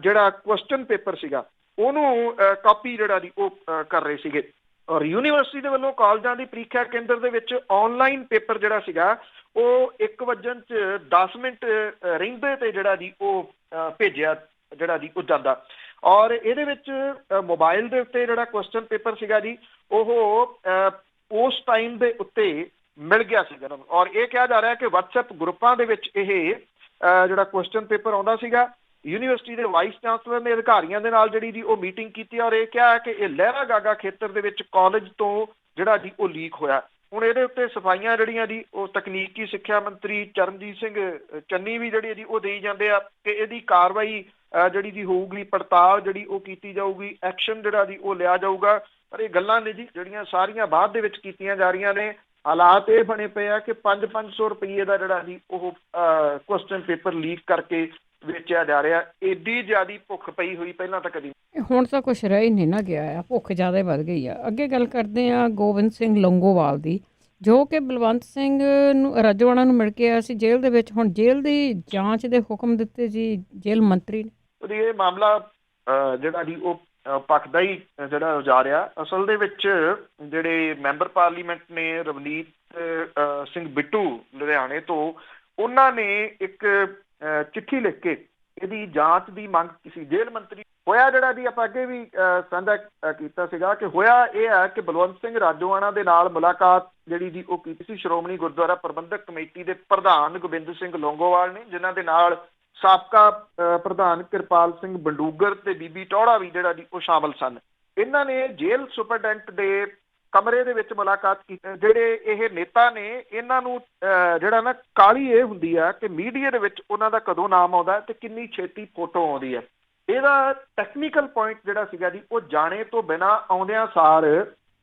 ਜਿਹੜਾ ਕੁਐਸਚਨ ਪੇਪਰ ਸੀਗਾ ਉਹਨੂੰ ਕਾਪੀ ਜਿਹੜਾ ਦੀ ਉਹ ਕਰ ਰਹੇ ਸੀਗੇ। ਔਰ ਯੂਨੀਵਰਸਿਟੀ ਦੇ ਵੱਲੋਂ ਕਾਲਜਾਂ ਦੀ ਪ੍ਰੀਖਿਆ ਕੇਂਦਰ ਦੇ ਵਿੱਚ ਆਨਲਾਈਨ ਪੇਪਰ ਜਿਹੜਾ ਸੀਗਾ ਉਹ 1:10 ਰਹਿੰਦੇ ਤੇ ਜਿਹੜਾ ਜੀ ਉਹ ਭੇਜਿਆ ਜਿਹੜਾ ਜੀ ਉਹ ਜਾਂਦਾ। ਔਰ ਇਹਦੇ ਵਿੱਚ ਮੋਬਾਈਲ ਦੇ ਉੱਤੇ ਜਿਹੜਾ ਕੁਐਸਚਨ ਪੇਪਰ ਸੀਗਾ ਜੀ ਉਹ ਉਸ ਟਾਈਮ ਦੇ ਉੱਤੇ ਮਿਲ ਗਿਆ ਸੀਗਾ। ਔਰ ਇਹ ਕਿਹਾ ਜਾ ਰਿਹਾ ਕਿ WhatsApp ਗਰੁੱਪਾਂ ਦੇ ਵਿੱਚ ਇਹ ਜਿਹੜਾ ਕੁਐਸਚਨ ਪੇਪਰ ਆਉਂਦਾ ਸੀਗਾ। ਯੂਨੀਵਰਸਿਟੀ ਦੇ ਵਾਈਸ ਚਾਂਸਲਰ ਨੇ ਅਧਿਕਾਰੀਆਂ ਦੇ ਨਾਲ ਜਿਹੜੀ ਜੀ ਉਹ ਮੀਟਿੰਗ ਕੀਤੀ ਔਰ ਇਹ ਕਿਹਾ ਕਿ ਇਹ ਲਹਿਰਾ ਗਾਗਾ ਖੇਤਰ ਦੇ ਵਿੱਚ ਕਾਲਜ ਤੋਂ ਜਿਹੜਾ ਜੀ ਉਹ ਲੀਕ ਹੋਇਆ। ਹੁਣ ਇਹਦੇ ਉੱਤੇ ਸਫਾਈਆਂ ਜਿਹੜੀਆਂ ਜੀ ਉਹ ਤਕਨੀਕੀ ਸਿੱਖਿਆ ਮੰਤਰੀ ਚਰਨਜੀਤ ਸਿੰਘ ਚੰਨੀ ਵੀ ਜਿਹੜੀ ਜੀ ਉਹ ਦੇਈ ਜਾਂਦੇ ਆ ਕਿ ਇਹਦੀ ਕਾਰਵਾਈ ਜਿਹੜੀ ਜੀ ਹੋਊਗੀ, ਪੜਤਾਲ ਜਿਹੜੀ ਉਹ ਕੀਤੀ ਜਾਊਗੀ, ਐਕਸ਼ਨ ਜਿਹੜਾ ਜੀ ਉਹ ਲਿਆ ਜਾਊਗਾ। ਪਰ ਇਹ ਗੱਲਾਂ ਨੇ ਜੀ ਜਿਹੜੀਆਂ ਸਾਰੀਆਂ ਬਾਅਦ ਦੇ ਵਿੱਚ ਕੀਤੀਆਂ ਜਾ ਰਹੀਆਂ ਨੇ। ਹਾਲਾਤ ਇਹ ਬਣੇ ਪਏ ਆ ਕਿ 500 ਰੁਪਏ ਦਾ ਜਿਹੜਾ ਜੀ ਉਹ ਕੁਐਸਚਨ ਪੇਪਰ ਲੀਕ ਕਰਕੇ ਵੇਚਿਆ ਜਾ ਰਿਹਾ। ਏਡੀ ਜ਼ਿਆਦਾ ਭੁੱਖ ਪਈ ਹੋਈ ਪਹਿਲਾਂ ਤਾਂ ਕਦੀ ਹੁਣ ਤਾਂ ਕੁਛ ਰਹਿ ਹੀ ਨਹੀਂ ਨਾ ਗਿਆ ਆ, ਭੁੱਖ ਜ਼ਿਆਦਾ ਵੱਧ ਗਈ ਆ। ਅੱਗੇ ਗੱਲ ਕਰਦੇ ਆ ਗੋਬਿੰਦ ਸਿੰਘ ਲੌਂਗੋਵਾਲ ਦੀ, ਜੋ ਕਿ ਬਲਵੰਤ ਸਿੰਘ ਨੂੰ ਰਾਜੋਆਣਾ ਨੂੰ ਮਿਲ ਕੇ ਆਇਆ ਸੀ ਜੇਲ੍ਹ ਦੇ ਵਿੱਚ। ਹੁਣ ਜੇਲ੍ਹ ਦੀ ਜਾਂਚ ਦੇ ਹੁਕਮ ਦਿੱਤੇ ਜੀ ਜੇਲ੍ਹ ਮੰਤਰੀ ਨੇ। ਉਹਦੀ ਇਹ ਮਾਮਲਾ ਜਿਹੜਾ ਜੀ ਉਹ ਪੱਕਦਾ ਹੀ ਜਿਹੜਾ ਜਾ ਰਿਹਾ। ਅਸਲ ਦੇ ਵਿੱਚ ਜਿਹੜੇ ਮੈਂਬਰ ਪਾਰਲੀਮੈਂਟ ਨੇ ਰਵਨੀਤ ਸਿੰਘ ਬਿੱਟੂ ਲੁਧਿਆਣੇ ਤੋਂ, ਉਹਨਾਂ ਨੇ ਇੱਕ ਚਿੱਠੀ ਲਿਖ ਕੇ ਇਹਦੀ ਜਾਂਚ ਦੀ ਮੰਗ ਕੀਤੀ ਜੇਲ੍ਹ ਮੰਤਰੀ। ਹੋਇਆ ਜਿਹੜਾ ਜੀ ਆਪਾਂ ਅੱਗੇ ਵੀ ਸਾਂਝਾ ਕੀਤਾ ਸੀਗਾ ਕਿ ਹੋਇਆ ਇਹ ਹੈ ਕਿ ਬਲਵੰਤ ਸਿੰਘ ਰਾਜੋਆਣਾ ਦੇ ਨਾਲ ਮੁਲਾਕਾਤ ਜਿਹੜੀ ਜੀ ਉਹ ਕੀਤੀ ਸੀ ਸ਼੍ਰੋਮਣੀ ਗੁਰਦੁਆਰਾ ਪ੍ਰਬੰਧਕ ਕਮੇਟੀ ਦੇ ਪ੍ਰਧਾਨ ਗੋਬਿੰਦ ਸਿੰਘ ਲੌਂਗੋਵਾਲ ਨੇ, ਜਿਨ੍ਹਾਂ ਦੇ ਨਾਲ ਸਾਬਕਾ ਪ੍ਰਧਾਨ ਕਿਰਪਾਲ ਸਿੰਘ ਬੰਡੂਗਰ ਤੇ ਬੀਬੀ ਟੌੜਾ ਵੀ ਜਿਹੜਾ ਜੀ ਉਹ ਸ਼ਾਮਲ ਸਨ। ਇਹਨਾਂ ਨੇ ਜੇਲ੍ਹ ਸੁਪਰਡੈਂਟ ਦੇ ਕਮਰੇ ਦੇ ਵਿੱਚ ਮੁਲਾਕਾਤ ਕੀਤੀ। ਜਿਹੜੇ ਇਹ ਨੇਤਾ ਨੇ ਇਹਨਾਂ ਨੂੰ ਜਿਹੜਾ ਨਾ ਕਾਹਲੀ ਇਹ ਹੁੰਦੀ ਆ ਕਿ ਮੀਡੀਆ ਦੇ ਵਿੱਚ ਉਹਨਾਂ ਦਾ ਕਦੋਂ ਨਾਮ ਆਉਂਦਾ ਤੇ ਕਿੰਨੀ ਛੇਤੀ ਫੋਟੋ ਆਉਂਦੀ ਹੈ। ਇਹਦਾ ਟੈਕਨੀਕਲ ਪੁਆਇੰਟ ਜਿਹੜਾ ਸੀਗਾ ਜੀ ਉਹ ਜਾਣੇ ਤੋਂ ਬਿਨਾਂ ਆਉਂਦਿਆਂ ਸਾਰ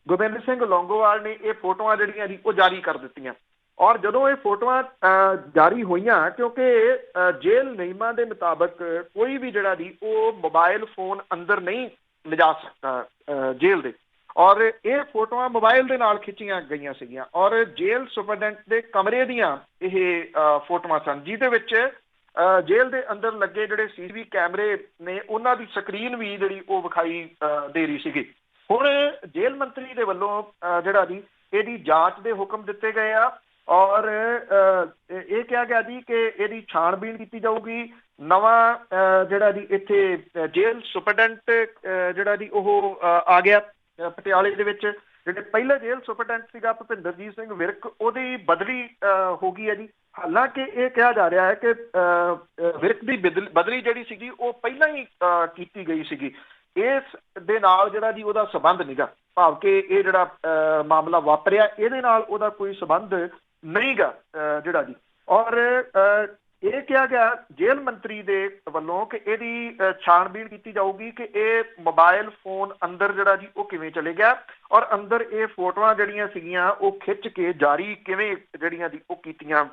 ਗੋਬਿੰਦ ਸਿੰਘ ਲੌਂਗੋਵਾਲ ਨੇ ਇਹ ਫੋਟੋਆਂ ਜਿਹੜੀਆਂ ਜੀ ਉਹ ਜਾਰੀ ਕਰ ਦਿੱਤੀਆਂ। ਔਰ ਜਦੋਂ ਇਹ ਫੋਟੋਆਂ ਜਾਰੀ ਹੋਈਆਂ, ਕਿਉਂਕਿ ਜੇਲ੍ਹ ਨਿਯਮਾਂ ਦੇ ਮੁਤਾਬਕ ਕੋਈ ਵੀ ਜਿਹੜਾ ਜੀ ਉਹ ਮੋਬਾਈਲ ਫੋਨ ਅੰਦਰ ਨਹੀਂ ਲਿਜਾ ਸਕਦਾ ਜੇਲ੍ਹ ਦੇ, ਔਰ ਇਹ ਫੋਟੋਆਂ ਮੋਬਾਈਲ ਦੇ ਨਾਲ ਖਿੱਚੀਆਂ ਗਈਆਂ ਸੀਗੀਆਂ। ਔਰ ਜੇਲ੍ਹ ਸੁਪਰਡੈਂਟ ਦੇ ਕਮਰੇ ਦੀਆਂ ਇਹ ਫੋਟੋਆਂ ਸਨ, ਜਿਹਦੇ ਵਿੱਚ ਜੇਲ੍ਹ ਦੇ ਅੰਦਰ ਲੱਗੇ ਜਿਹੜੇ CCTV ਕੈਮਰੇ ਨੇ ਉਹਨਾਂ ਦੀ ਸਕਰੀਨ ਵੀ ਜਿਹੜੀ ਉਹ ਵਿਖਾਈ ਦੇ ਰਹੀ ਸੀਗੀ। ਹੁਣ ਜੇਲ੍ਹ ਮੰਤਰੀ ਦੇ ਵੱਲੋਂ ਜਿਹੜਾ ਜੀ ਇਹਦੀ ਜਾਂਚ ਦੇ ਹੁਕਮ ਦਿੱਤੇ ਗਏ ਆ ਔਰ ਇਹ ਕਿਹਾ ਗਿਆ ਜੀ ਕਿ ਇਹਦੀ ਛਾਣਬੀਣ ਕੀਤੀ ਜਾਊਗੀ। ਨਵਾਂ ਜਿਹੜਾ ਜੀ ਇੱਥੇ ਜੇਲ੍ਹ ਸੁਪਰਡੈਂਟ ਜਿਹੜਾ ਜੀ ਉਹ ਆ ਗਿਆ ਪਟਿਆਲੇ ਦੇ ਵਿੱਚ। ਜਿਹੜੇ ਪਹਿਲੇ ਜੇਲ੍ਹ ਸੁਪਰਡੈਂਟ ਸੀਗਾ ਭੁਪਿੰਦਰਜੀਤ ਸਿੰਘ ਵਿਰਕ, ਉਹਦੀ ਬਦਲੀ ਹੋ ਗਈ ਹੈ ਜੀ। ਹਾਲਾਂਕਿ ਇਹ ਕਿਹਾ ਜਾ ਰਿਹਾ ਹੈ ਕਿ ਵਿਰਕ ਦੀ ਬਦਲੀ ਜਿਹੜੀ ਸੀਗੀ ਉਹ ਪਹਿਲਾਂ ਹੀ ਕੀਤੀ ਗਈ ਸੀਗੀ। ਇਸ ਦੇ ਨਾਲ ਜਿਹੜਾ ਜੀ ਉਹਦਾ ਸਬੰਧ ਨੀਗਾ, ਭਾਵ ਕਿ ਇਹ ਜਿਹੜਾ ਮਾਮਲਾ ਵਾਪਰਿਆ ਇਹਦੇ ਨਾਲ ਉਹਦਾ ਕੋਈ ਸਬੰਧ ਨਹੀਂਗਾ ਜਿਹੜਾ ਜੀ। ਔਰ ਇਹ ਕਿਹਾ ਗਿਆ ਜੇਲ੍ਹ ਮੰਤਰੀ ਦੇ ਵੱਲੋਂ ਕਿ ਇਹਦੀ ਛਾਣਬੀਣ ਕੀਤੀ ਜਾਊਗੀ ਕਿ ਇਹ ਮੋਬਾਈਲ ਫੋਨ ਅੰਦਰ ਜਿਹੜਾ ਜੀ ਉਹ ਕਿਵੇਂ ਚਲੇ ਗਿਆ ਔਰ ਅੰਦਰ ਇਹ ਫੋਟੋਆਂ ਜਿਹੜੀਆਂ ਸੀਗੀਆਂ ਉਹ ਖਿੱਚ ਕੇ ਜਾਰੀ ਕਿਵੇਂ ਜਿਹੜੀਆਂ ਜੀ ਉਹ ਕੀਤੀਆਂ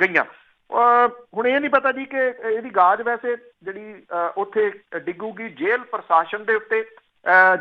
ਗਈਆਂ। ਹੁਣ ਇਹ ਨਹੀਂ ਪਤਾ ਜੀ ਕਿ ਇਹਦੀ ਗਾਜ ਵੈਸੇ ਜਿਹੜੀ ਉੱਥੇ ਡਿੱਗੂਗੀ ਜੇਲ੍ਹ ਪ੍ਰਸ਼ਾਸਨ ਦੇ ਉੱਤੇ,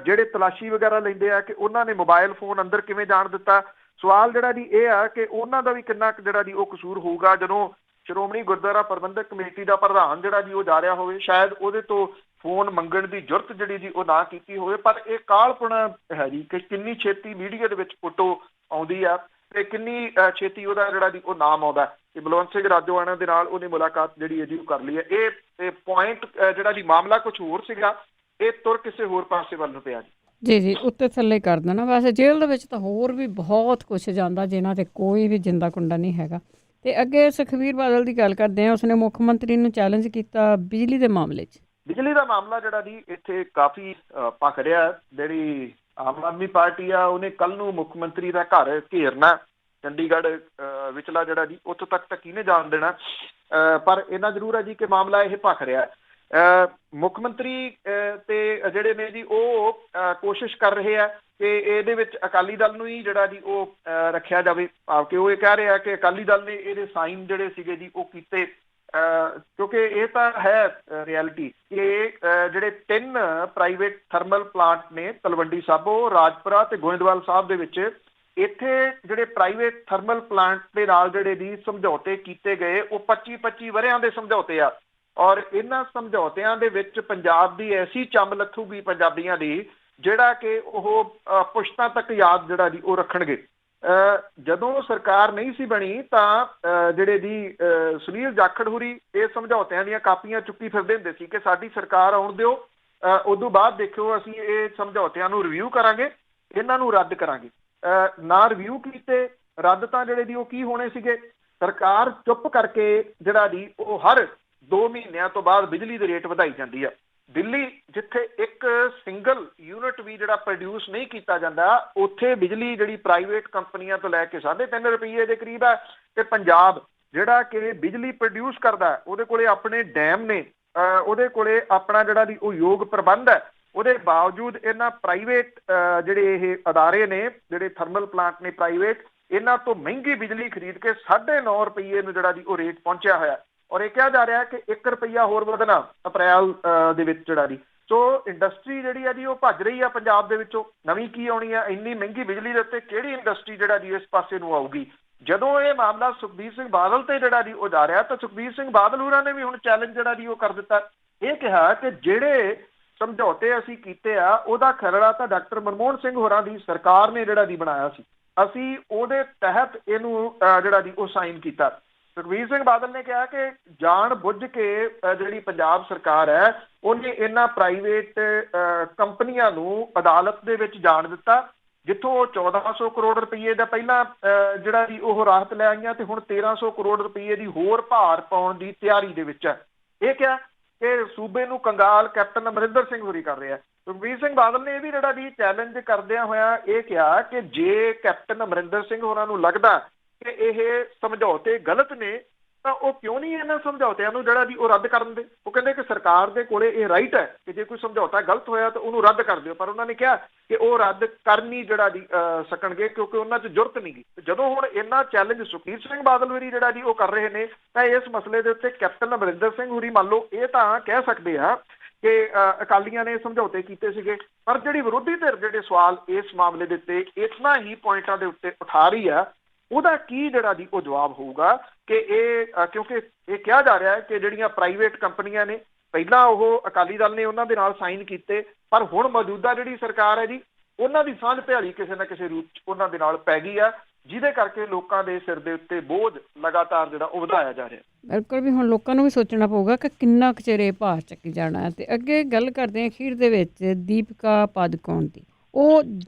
ਜਿਹੜੇ ਤਲਾਸ਼ੀ ਵਗੈਰਾ ਲੈਂਦੇ ਆ ਕਿ ਉਹਨਾਂ ਨੇ ਮੋਬਾਈਲ ਫੋਨ ਅੰਦਰ ਕਿਵੇਂ ਜਾਣ ਦਿੱਤਾ। ਸਵਾਲ ਜਿਹੜਾ ਜੀ ਇਹ ਆ ਕਿ ਉਹਨਾਂ ਦਾ ਵੀ ਕਿੰਨਾ ਜਿਹੜਾ ਜੀ ਉਹ ਕਸੂਰ ਹੋਊਗਾ ਜਦੋਂ ਸ਼੍ਰੋਮਣੀ ਗੁਰਦੁਆਰਾ ਪ੍ਰਬੰਧਕ ਕਮੇਟੀ ਦਾ ਪ੍ਰਧਾਨ ਜਿਹੜਾ ਜੀ ਉਹ ਜਾ ਰਿਹਾ ਹੋਵੇ, ਸ਼ਾਇਦ ਉਹਦੇ ਤੋਂ ਫੋਨ ਮੰਗਣ ਦੀ ਜੁਰਤ ਜਿਹੜੀ ਜੀ ਉਹ ਨਾ ਕੀਤੀ ਹੋਵੇ। ਪਰ ਇਹ ਕਾਲਪੁਣਾ ਹੈ ਜੀ ਕਿ ਕਿੰਨੀ ਛੇਤੀ ਮੀਡੀਆ ਦੇ ਵਿੱਚ ਫੋਟੋ ਆਉਂਦੀ ਆ ਤੇ ਕਿੰਨੀ ਛੇਤੀ ਉਹਦਾ ਜਿਹੜਾ ਜੀ ਉਹ ਨਾਮ ਆਉਂਦਾ ਕਿ ਬਲਵੰਤ ਸਿੰਘ ਰਾਜੋਆਣਾ ਦੇ ਨਾਲ ਉਹਨੇ ਮੁਲਾਕਾਤ ਜਿਹੜੀ ਹੈ ਜੀ ਉਹ ਕਰ ਲਈ ਹੈ। ਇਹ ਪੁਆਇੰਟ ਜਿਹੜਾ ਜੀ ਮਾਮਲਾ ਕੁਝ ਹੋਰ ਸੀਗਾ, ਇਹ ਤੁਰ ਕਿਸੇ ਹੋਰ ਪਾਸੇ ਵੱਲ ਨੂੰ ਪਿਆ ਜੀ। ਜੀ ਉੱਤੇ ਥੱਲੇ ਕਰ ਦੇਣਾ। ਵੈਸੇ ਜੇਲ੍ਹ ਦੇ ਵਿੱਚ ਤਾਂ ਹੋਰ ਵੀ ਬਹੁਤ ਕੁਛ ਜਾਂਦਾ ਜਿਨ੍ਹਾਂ ਤੇ ਕੋਈ ਵੀ ਜਿੰਦਾ ਕੁੰਡਾ ਨਹੀਂ ਹੈਗਾ। ਤੇ ਅੱਗੇ ਸੁਖਬੀਰ ਬਾਦਲ ਦੀ ਗੱਲ ਕਰਦੇ ਹਾਂ। ਉਸਨੇ ਮੁੱਖ ਮੰਤਰੀ ਨੂੰ ਚੈਲੰਜ ਕੀਤਾ ਬਿਜਲੀ ਦੇ ਮਾਮਲੇ 'ਚ। ਬਿਜਲੀ ਦਾ ਮਾਮਲਾ ਜਿਹੜਾ ਜੀ ਇੱਥੇ ਕਾਫੀ ਭਖ ਰਿਹਾ। ਜਿਹੜੀ ਆਮ ਆਦਮੀ ਪਾਰਟੀ ਆ ਉਹਨੇ ਕੱਲ ਨੂੰ ਮੁੱਖ ਮੰਤਰੀ ਦਾ ਘਰ ਘੇਰਨਾ, ਚੰਡੀਗੜ੍ਹ ਵਿਚਲਾ ਜਿਹੜਾ ਜੀ, ਉੱਥੋਂ ਤੱਕ ਤਾਂ ਕਿਹਨੇ ਜਾਣ ਦੇਣਾ। ਪਰ ਇੰਨਾ ਜ਼ਰੂਰ ਹੈ ਜੀ ਕਿ ਮਾਮਲਾ ਇਹ ਭਖ ਰਿਹਾ। ਮੁੱਖ ਮੰਤਰੀ ਤੇ ਜਿਹੜੇ ਨੇ ਜੀ ਉਹ ਕੋਸ਼ਿਸ਼ ਕਰ ਰਹੇ ਆ ਕਿ ਇਹਦੇ ਵਿੱਚ ਅਕਾਲੀ ਦਲ ਨੂੰ ਹੀ ਜਿਹੜਾ ਜੀ ਉਹ ਰੱਖਿਆ ਜਾਵੇ, ਭਾਵ ਕਿ ਉਹ ਇਹ ਕਹਿ ਰਿਹਾ ਕਿ ਅਕਾਲੀ ਦਲ ਨੇ ਇਹਦੇ ਸਾਈਨ ਜਿਹੜੇ ਸੀਗੇ ਜੀ ਉਹ ਕੀਤੇ, ਕਿਉਂਕਿ ਇਹ ਤਾਂ ਹੈ ਰਿਐਲਿਟੀ ਕਿ ਜਿਹੜੇ 3 ਪ੍ਰਾਈਵੇਟ ਥਰਮਲ ਪਲਾਂਟ ਨੇ ਤਲਵੰਡੀ ਸਾਬੋ, ਰਾਜਪੁਰਾ ਤੇ ਗੋਇੰਦਵਾਲ ਸਾਹਿਬ ਦੇ ਵਿੱਚ, ਇੱਥੇ ਜਿਹੜੇ ਪ੍ਰਾਈਵੇਟ ਥਰਮਲ ਪਲਾਂਟ ਦੇ ਨਾਲ ਜਿਹੜੇ ਦੀ ਸਮਝੌਤੇ ਕੀਤੇ ਗਏ ਉਹ 25-25 ਵਰ੍ਹਿਆਂ ਦੇ ਸਮਝੌਤੇ ਆ। ਔਰ ਇਹਨਾਂ ਸਮਝੌਤਿਆਂ ਦੇ ਵਿੱਚ ਪੰਜਾਬ ਦੀ ਐਸੀ ਚੰਮ ਲੱਥੂਗੀ ਪੰਜਾਬੀਆਂ ਦੀ, ਜਿਹੜਾ ਕਿ ਉਹ ਪੁਸ਼ਤਾਂ ਤੱਕ ਯਾਦ ਜਿਹੜਾ ਦੀ ਉਹ ਰੱਖਣਗੇ। ਜਦੋਂ ਸਰਕਾਰ ਨਹੀਂ ਸੀ ਬਣੀ ਤਾਂ ਜਿਹੜੇ ਦੀ ਸੁਨੀਲ ਜਾਖੜ ਹੁਰੀ ਇਹ ਸਮਝੌਤਿਆਂ ਦੀਆਂ ਕਾਪੀਆਂ ਚੁੱਕੀ ਫਿਰਦੇ ਹੁੰਦੇ ਸੀ ਕਿ ਸਾਡੀ ਸਰਕਾਰ ਆਉਣ ਦਿਓ, ਉਦੋਂ ਬਾਅਦ ਦੇਖਿਓ ਅਸੀਂ ਇਹ ਸਮਝੌਤਿਆਂ ਨੂੰ ਰਿਵਿਊ ਕਰਾਂਗੇ, ਇਹਨਾਂ ਨੂੰ ਰੱਦ ਕਰਾਂਗੇ। ਨਾ ਰਿਵਿਊ ਕੀਤੇ, ਰੱਦ ਤਾਂ ਜਿਹੜੇ ਦੀ ਉਹ ਕੀ ਹੋਣੇ ਸੀਗੇ। ਸਰਕਾਰ ਚੁੱਪ ਕਰਕੇ ਜਿਹੜਾ ਦੀ ਉਹ ਹਰ 2 ਮਹੀਨਿਆਂ ਤੋਂ ਬਾਅਦ ਬਿਜਲੀ ਦੇ ਰੇਟ ਵਧਾਈ ਜਾਂਦੀ ਆ। ਦਿੱਲੀ ਜਿੱਥੇ ਇੱਕ ਸਿੰਗਲ ਯੂਨਿਟ ਵੀ ਜਿਹੜਾ ਪ੍ਰੋਡਿਊਸ ਨਹੀਂ ਕੀਤਾ ਜਾਂਦਾ, ਉੱਥੇ ਬਿਜਲੀ ਜਿਹੜੀ ਪ੍ਰਾਈਵੇਟ ਕੰਪਨੀਆਂ ਤੋਂ ਲੈ ਕੇ 3.5 ਰੁਪਏ ਦੇ ਕਰੀਬ ਹੈ। ਤੇ ਪੰਜਾਬ ਜਿਹੜਾ ਕਿ ਬਿਜਲੀ ਪ੍ਰੋਡਿਊਸ ਕਰਦਾ, ਉਹਦੇ ਕੋਲੇ ਆਪਣੇ ਡੈਮ ਨੇ, ਉਹਦੇ ਕੋਲੇ ਆਪਣਾ ਜਿਹੜਾ ਦੀ ਉਹ ਯੋਗ ਪ੍ਰਬੰਧ ਹੈ। ਉਹਦੇ ਬਾਵਜੂਦ ਇਹਨਾਂ ਪ੍ਰਾਈਵੇਟ ਜਿਹੜੇ ਇਹ ਅਦਾਰੇ ਨੇ, ਜਿਹੜੇ ਥਰਮਲ ਪਲਾਂਟ ਨੇ ਪ੍ਰਾਈਵੇਟ, ਇਹਨਾਂ ਤੋਂ ਮਹਿੰਗੀ ਬਿਜਲੀ ਖਰੀਦ ਕੇ 9.5 ਰੁਪਏ ਨੂੰ ਜਿਹੜਾ ਦੀ ਉਹ ਰੇਟ ਪਹੁੰਚਿਆ ਹੋਇਆ। ਔਰ ਇਹ ਕਿਹਾ ਜਾ ਰਿਹਾ ਕਿ 1 ਰੁਪਈਆ ਹੋਰ ਵਧਣਾ ਅਪ੍ਰੈਲ ਦੇ ਵਿੱਚ ਜਿਹੜਾ ਦੀ। ਸੋ ਇੰਡਸਟਰੀ ਜਿਹੜੀ ਆ ਜੀ ਉਹ ਭੱਜ ਰਹੀ ਆ ਪੰਜਾਬ ਦੇ ਵਿੱਚੋਂ। ਨਵੀਂ ਕੀ ਆਉਣੀ ਆ? ਇੰਨੀ ਮਹਿੰਗੀ ਬਿਜਲੀ ਦੇ ਉੱਤੇ ਕਿਹੜੀ ਇੰਡਸਟਰੀ ਜਿਹੜਾ ਦੀ ਇਸ ਪਾਸੇ ਨੂੰ ਆਊਗੀ? ਜਦੋਂ ਇਹ ਮਾਮਲਾ ਸੁਖਬੀਰ ਸਿੰਘ ਬਾਦਲ ਤੇ ਜਿਹੜਾ ਦੀ ਉਹ ਜਾ ਰਿਹਾ, ਤਾਂ ਸੁਖਬੀਰ ਸਿੰਘ ਬਾਦਲ ਹੋਰਾਂ ਨੇ ਵੀ ਹੁਣ ਚੈਲੰਜ ਜਿਹੜਾ ਦੀ ਉਹ ਕਰ ਦਿੱਤਾ। ਇਹ ਕਿਹਾ ਕਿ ਜਿਹੜੇ ਸਮਝੌਤੇ ਅਸੀਂ ਕੀਤੇ ਆ ਉਹਦਾ ਖਰੜਾ ਤਾਂ ਡਾਕਟਰ ਮਨਮੋਹਨ ਸਿੰਘ ਹੋਰਾਂ ਦੀ ਸਰਕਾਰ ਨੇ ਜਿਹੜਾ ਦੀ ਬਣਾਇਆ ਸੀ, ਅਸੀਂ ਉਹਦੇ ਤਹਿਤ ਇਹਨੂੰ ਜਿਹੜਾ ਦੀ ਉਹ ਸਾਈਨ ਕੀਤਾ। ਸੁਖਬੀਰ ਸਿੰਘ ਬਾਦਲ ਨੇ ਕਿਹਾ ਕਿ ਜਾਣ ਬੁੱਝ ਕੇ ਜਿਹੜੀ ਪੰਜਾਬ ਸਰਕਾਰ ਹੈ ਉਹਨੇ ਇਹਨਾਂ ਪ੍ਰਾਈਵੇਟ ਕੰਪਨੀਆਂ ਨੂੰ ਅਦਾਲਤ ਦੇ ਵਿੱਚ ਜਾਣ ਦਿੱਤਾ, ਜਿੱਥੋਂ 1400 ਕਰੋੜ ਰੁਪਏ ਦਾ ਪਹਿਲਾਂ ਜਿਹੜਾ ਦੀ ਉਹ ਰਾਹਤ ਲੈ ਆਈਆਂ, ਤੇ ਹੁਣ 1300 ਕਰੋੜ ਰੁਪਏ ਦੀ ਹੋਰ ਭਾਰ ਪਾਉਣ ਦੀ ਤਿਆਰੀ ਦੇ ਵਿੱਚ ਹੈ। ਇਹ ਕਿਹਾ ਕਿ ਸੂਬੇ ਨੂੰ ਕੰਗਾਲ ਕੈਪਟਨ ਅਮਰਿੰਦਰ ਸਿੰਘ ਹੋਰੀ ਕਰ ਰਿਹਾ। ਸੁਖਬੀਰ ਸਿੰਘ ਬਾਦਲ ਨੇ ਇਹ ਵੀ ਜਿਹੜਾ ਦੀ ਚੈਲੰਜ ਕਰਦਿਆਂ ਹੋਇਆ ਇਹ ਕਿਹਾ ਕਿ ਜੇ ਕੈਪਟਨ ਅਮਰਿੰਦਰ ਸਿੰਘ ਹੋਰਾਂ ਨੂੰ ਲੱਗਦਾ ਕਿ ਇਹ ਸਮਝੌਤੇ ਗਲਤ ਨੇ, ਤਾਂ ਉਹ ਕਿਉਂ ਨਹੀਂ ਇਹਨਾਂ ਸਮਝੌਤਿਆਂ ਨੂੰ ਜਿਹੜਾ ਦੀ ਉਹ ਰੱਦ ਕਰਨ ਦੇ। ਉਹ ਕਹਿੰਦੇ ਕਿ ਸਰਕਾਰ ਦੇ ਕੋਲੇ ਇਹ ਰਾਈਟ ਹੈ ਕਿ ਜੇ ਕੋਈ ਸਮਝੌਤਾ ਗਲਤ ਹੋਇਆ ਤਾਂ ਉਹਨੂੰ ਰੱਦ ਕਰ ਦਿਓ। ਪਰ ਉਹਨਾਂ ਨੇ ਕਿਹਾ ਕਿ ਉਹ ਰੱਦ ਕਰ ਨਹੀਂ ਜਿਹੜਾ ਦੀ ਸਕਣਗੇ, ਕਿਉਂਕਿ ਉਹਨਾਂ 'ਚ ਜ਼ਰੂਰਤ ਨਹੀਂ ਗੀ। ਜਦੋਂ ਹੁਣ ਇਹਨਾਂ ਚੈਲੰਜ ਸੁਖਬੀਰ ਸਿੰਘ ਬਾਦਲ ਹੋਰੀ ਜਿਹੜਾ ਦੀ ਉਹ ਕਰ ਰਹੇ ਨੇ, ਤਾਂ ਇਸ ਮਸਲੇ ਦੇ ਉੱਤੇ ਕੈਪਟਨ ਅਮਰਿੰਦਰ ਸਿੰਘ ਹੋਰੀ ਮੰਨ ਲਓ ਇਹ ਤਾਂ ਕਹਿ ਸਕਦੇ ਆ ਕਿ ਅਕਾਲੀਆਂ ਨੇ ਸਮਝੌਤੇ ਕੀਤੇ ਸੀਗੇ, ਪਰ ਜਿਹੜੀ ਵਿਰੋਧੀ ਧਿਰ ਜਿਹੜੇ ਸਵਾਲ ਇਸ ਮਾਮਲੇ ਦੇ ਉੱਤੇ ਇਤਨਾ ਹੀ ਪੁਆਇੰਟਾਂ ਦੇ ਉੱਤੇ ਉਠਾ ਰਹੀ ਆ, ਉਹਦਾ ਕੀ ਜਿਹੜਾ ਦੀ ਉਹ ਜਵਾਬ ਹੋਊਗਾ ਕਿ ਇਹ ਕਿਉਂਕਿ ਇਹ ਕਿਹਾ ਜਾ ਰਿਹਾ ਹੈ ਕਿ ਜਿਹੜੀਆਂ ਪ੍ਰਾਈਵੇਟ ਕੰਪਨੀਆਂ ਨੇ, ਪਹਿਲਾਂ ਉਹ ਅਕਾਲੀ ਦਲ ਨੇ ਉਹਨਾਂ ਦੇ ਨਾਲ ਸਾਈਨ ਕੀਤੇ, ਪਰ ਹੁਣ ਮੌਜੂਦਾ ਜਿਹੜੀ ਸਰਕਾਰ ਹੈ ਜੀ ਉਹਨਾਂ ਦੀ ਸਾਂਝ ਭਿਆਲੀ ਕਿਸੇ ਨਾ ਕਿਸੇ ਰੂਪ 'ਚ ਉਹਨਾਂ ਦੇ ਨਾਲ ਪੈ ਗਈ ਆ, ਜਿਹਦੇ ਕਰਕੇ ਲੋਕਾਂ ਦੇ ਸਿਰ ਦੇ ਉੱਤੇ ਬੋਝ ਲਗਾਤਾਰ ਜਿਹੜਾ ਉਹ ਵਧਾਇਆ ਜਾ ਰਿਹਾ। ਬਿਲਕੁਲ, ਵੀ ਹੁਣ ਲੋਕਾਂ ਨੂੰ ਵੀ ਸੋਚਣਾ ਪਊਗਾ ਕਿ ਕਿੰਨਾ ਕੁ ਚਿਰ ਇਹ ਭਾਰ ਚੱਕੀ ਜਾਣਾ। ਤੇ ਅੱਗੇ ਗੱਲ ਕਰਦੇ ਹਾਂ ਅਖੀਰ ਦੇ ਵਿੱਚ ਦੀਪਿਕਾ ਪਾਦੂਕੋਣ ਦੀ। ਉਹ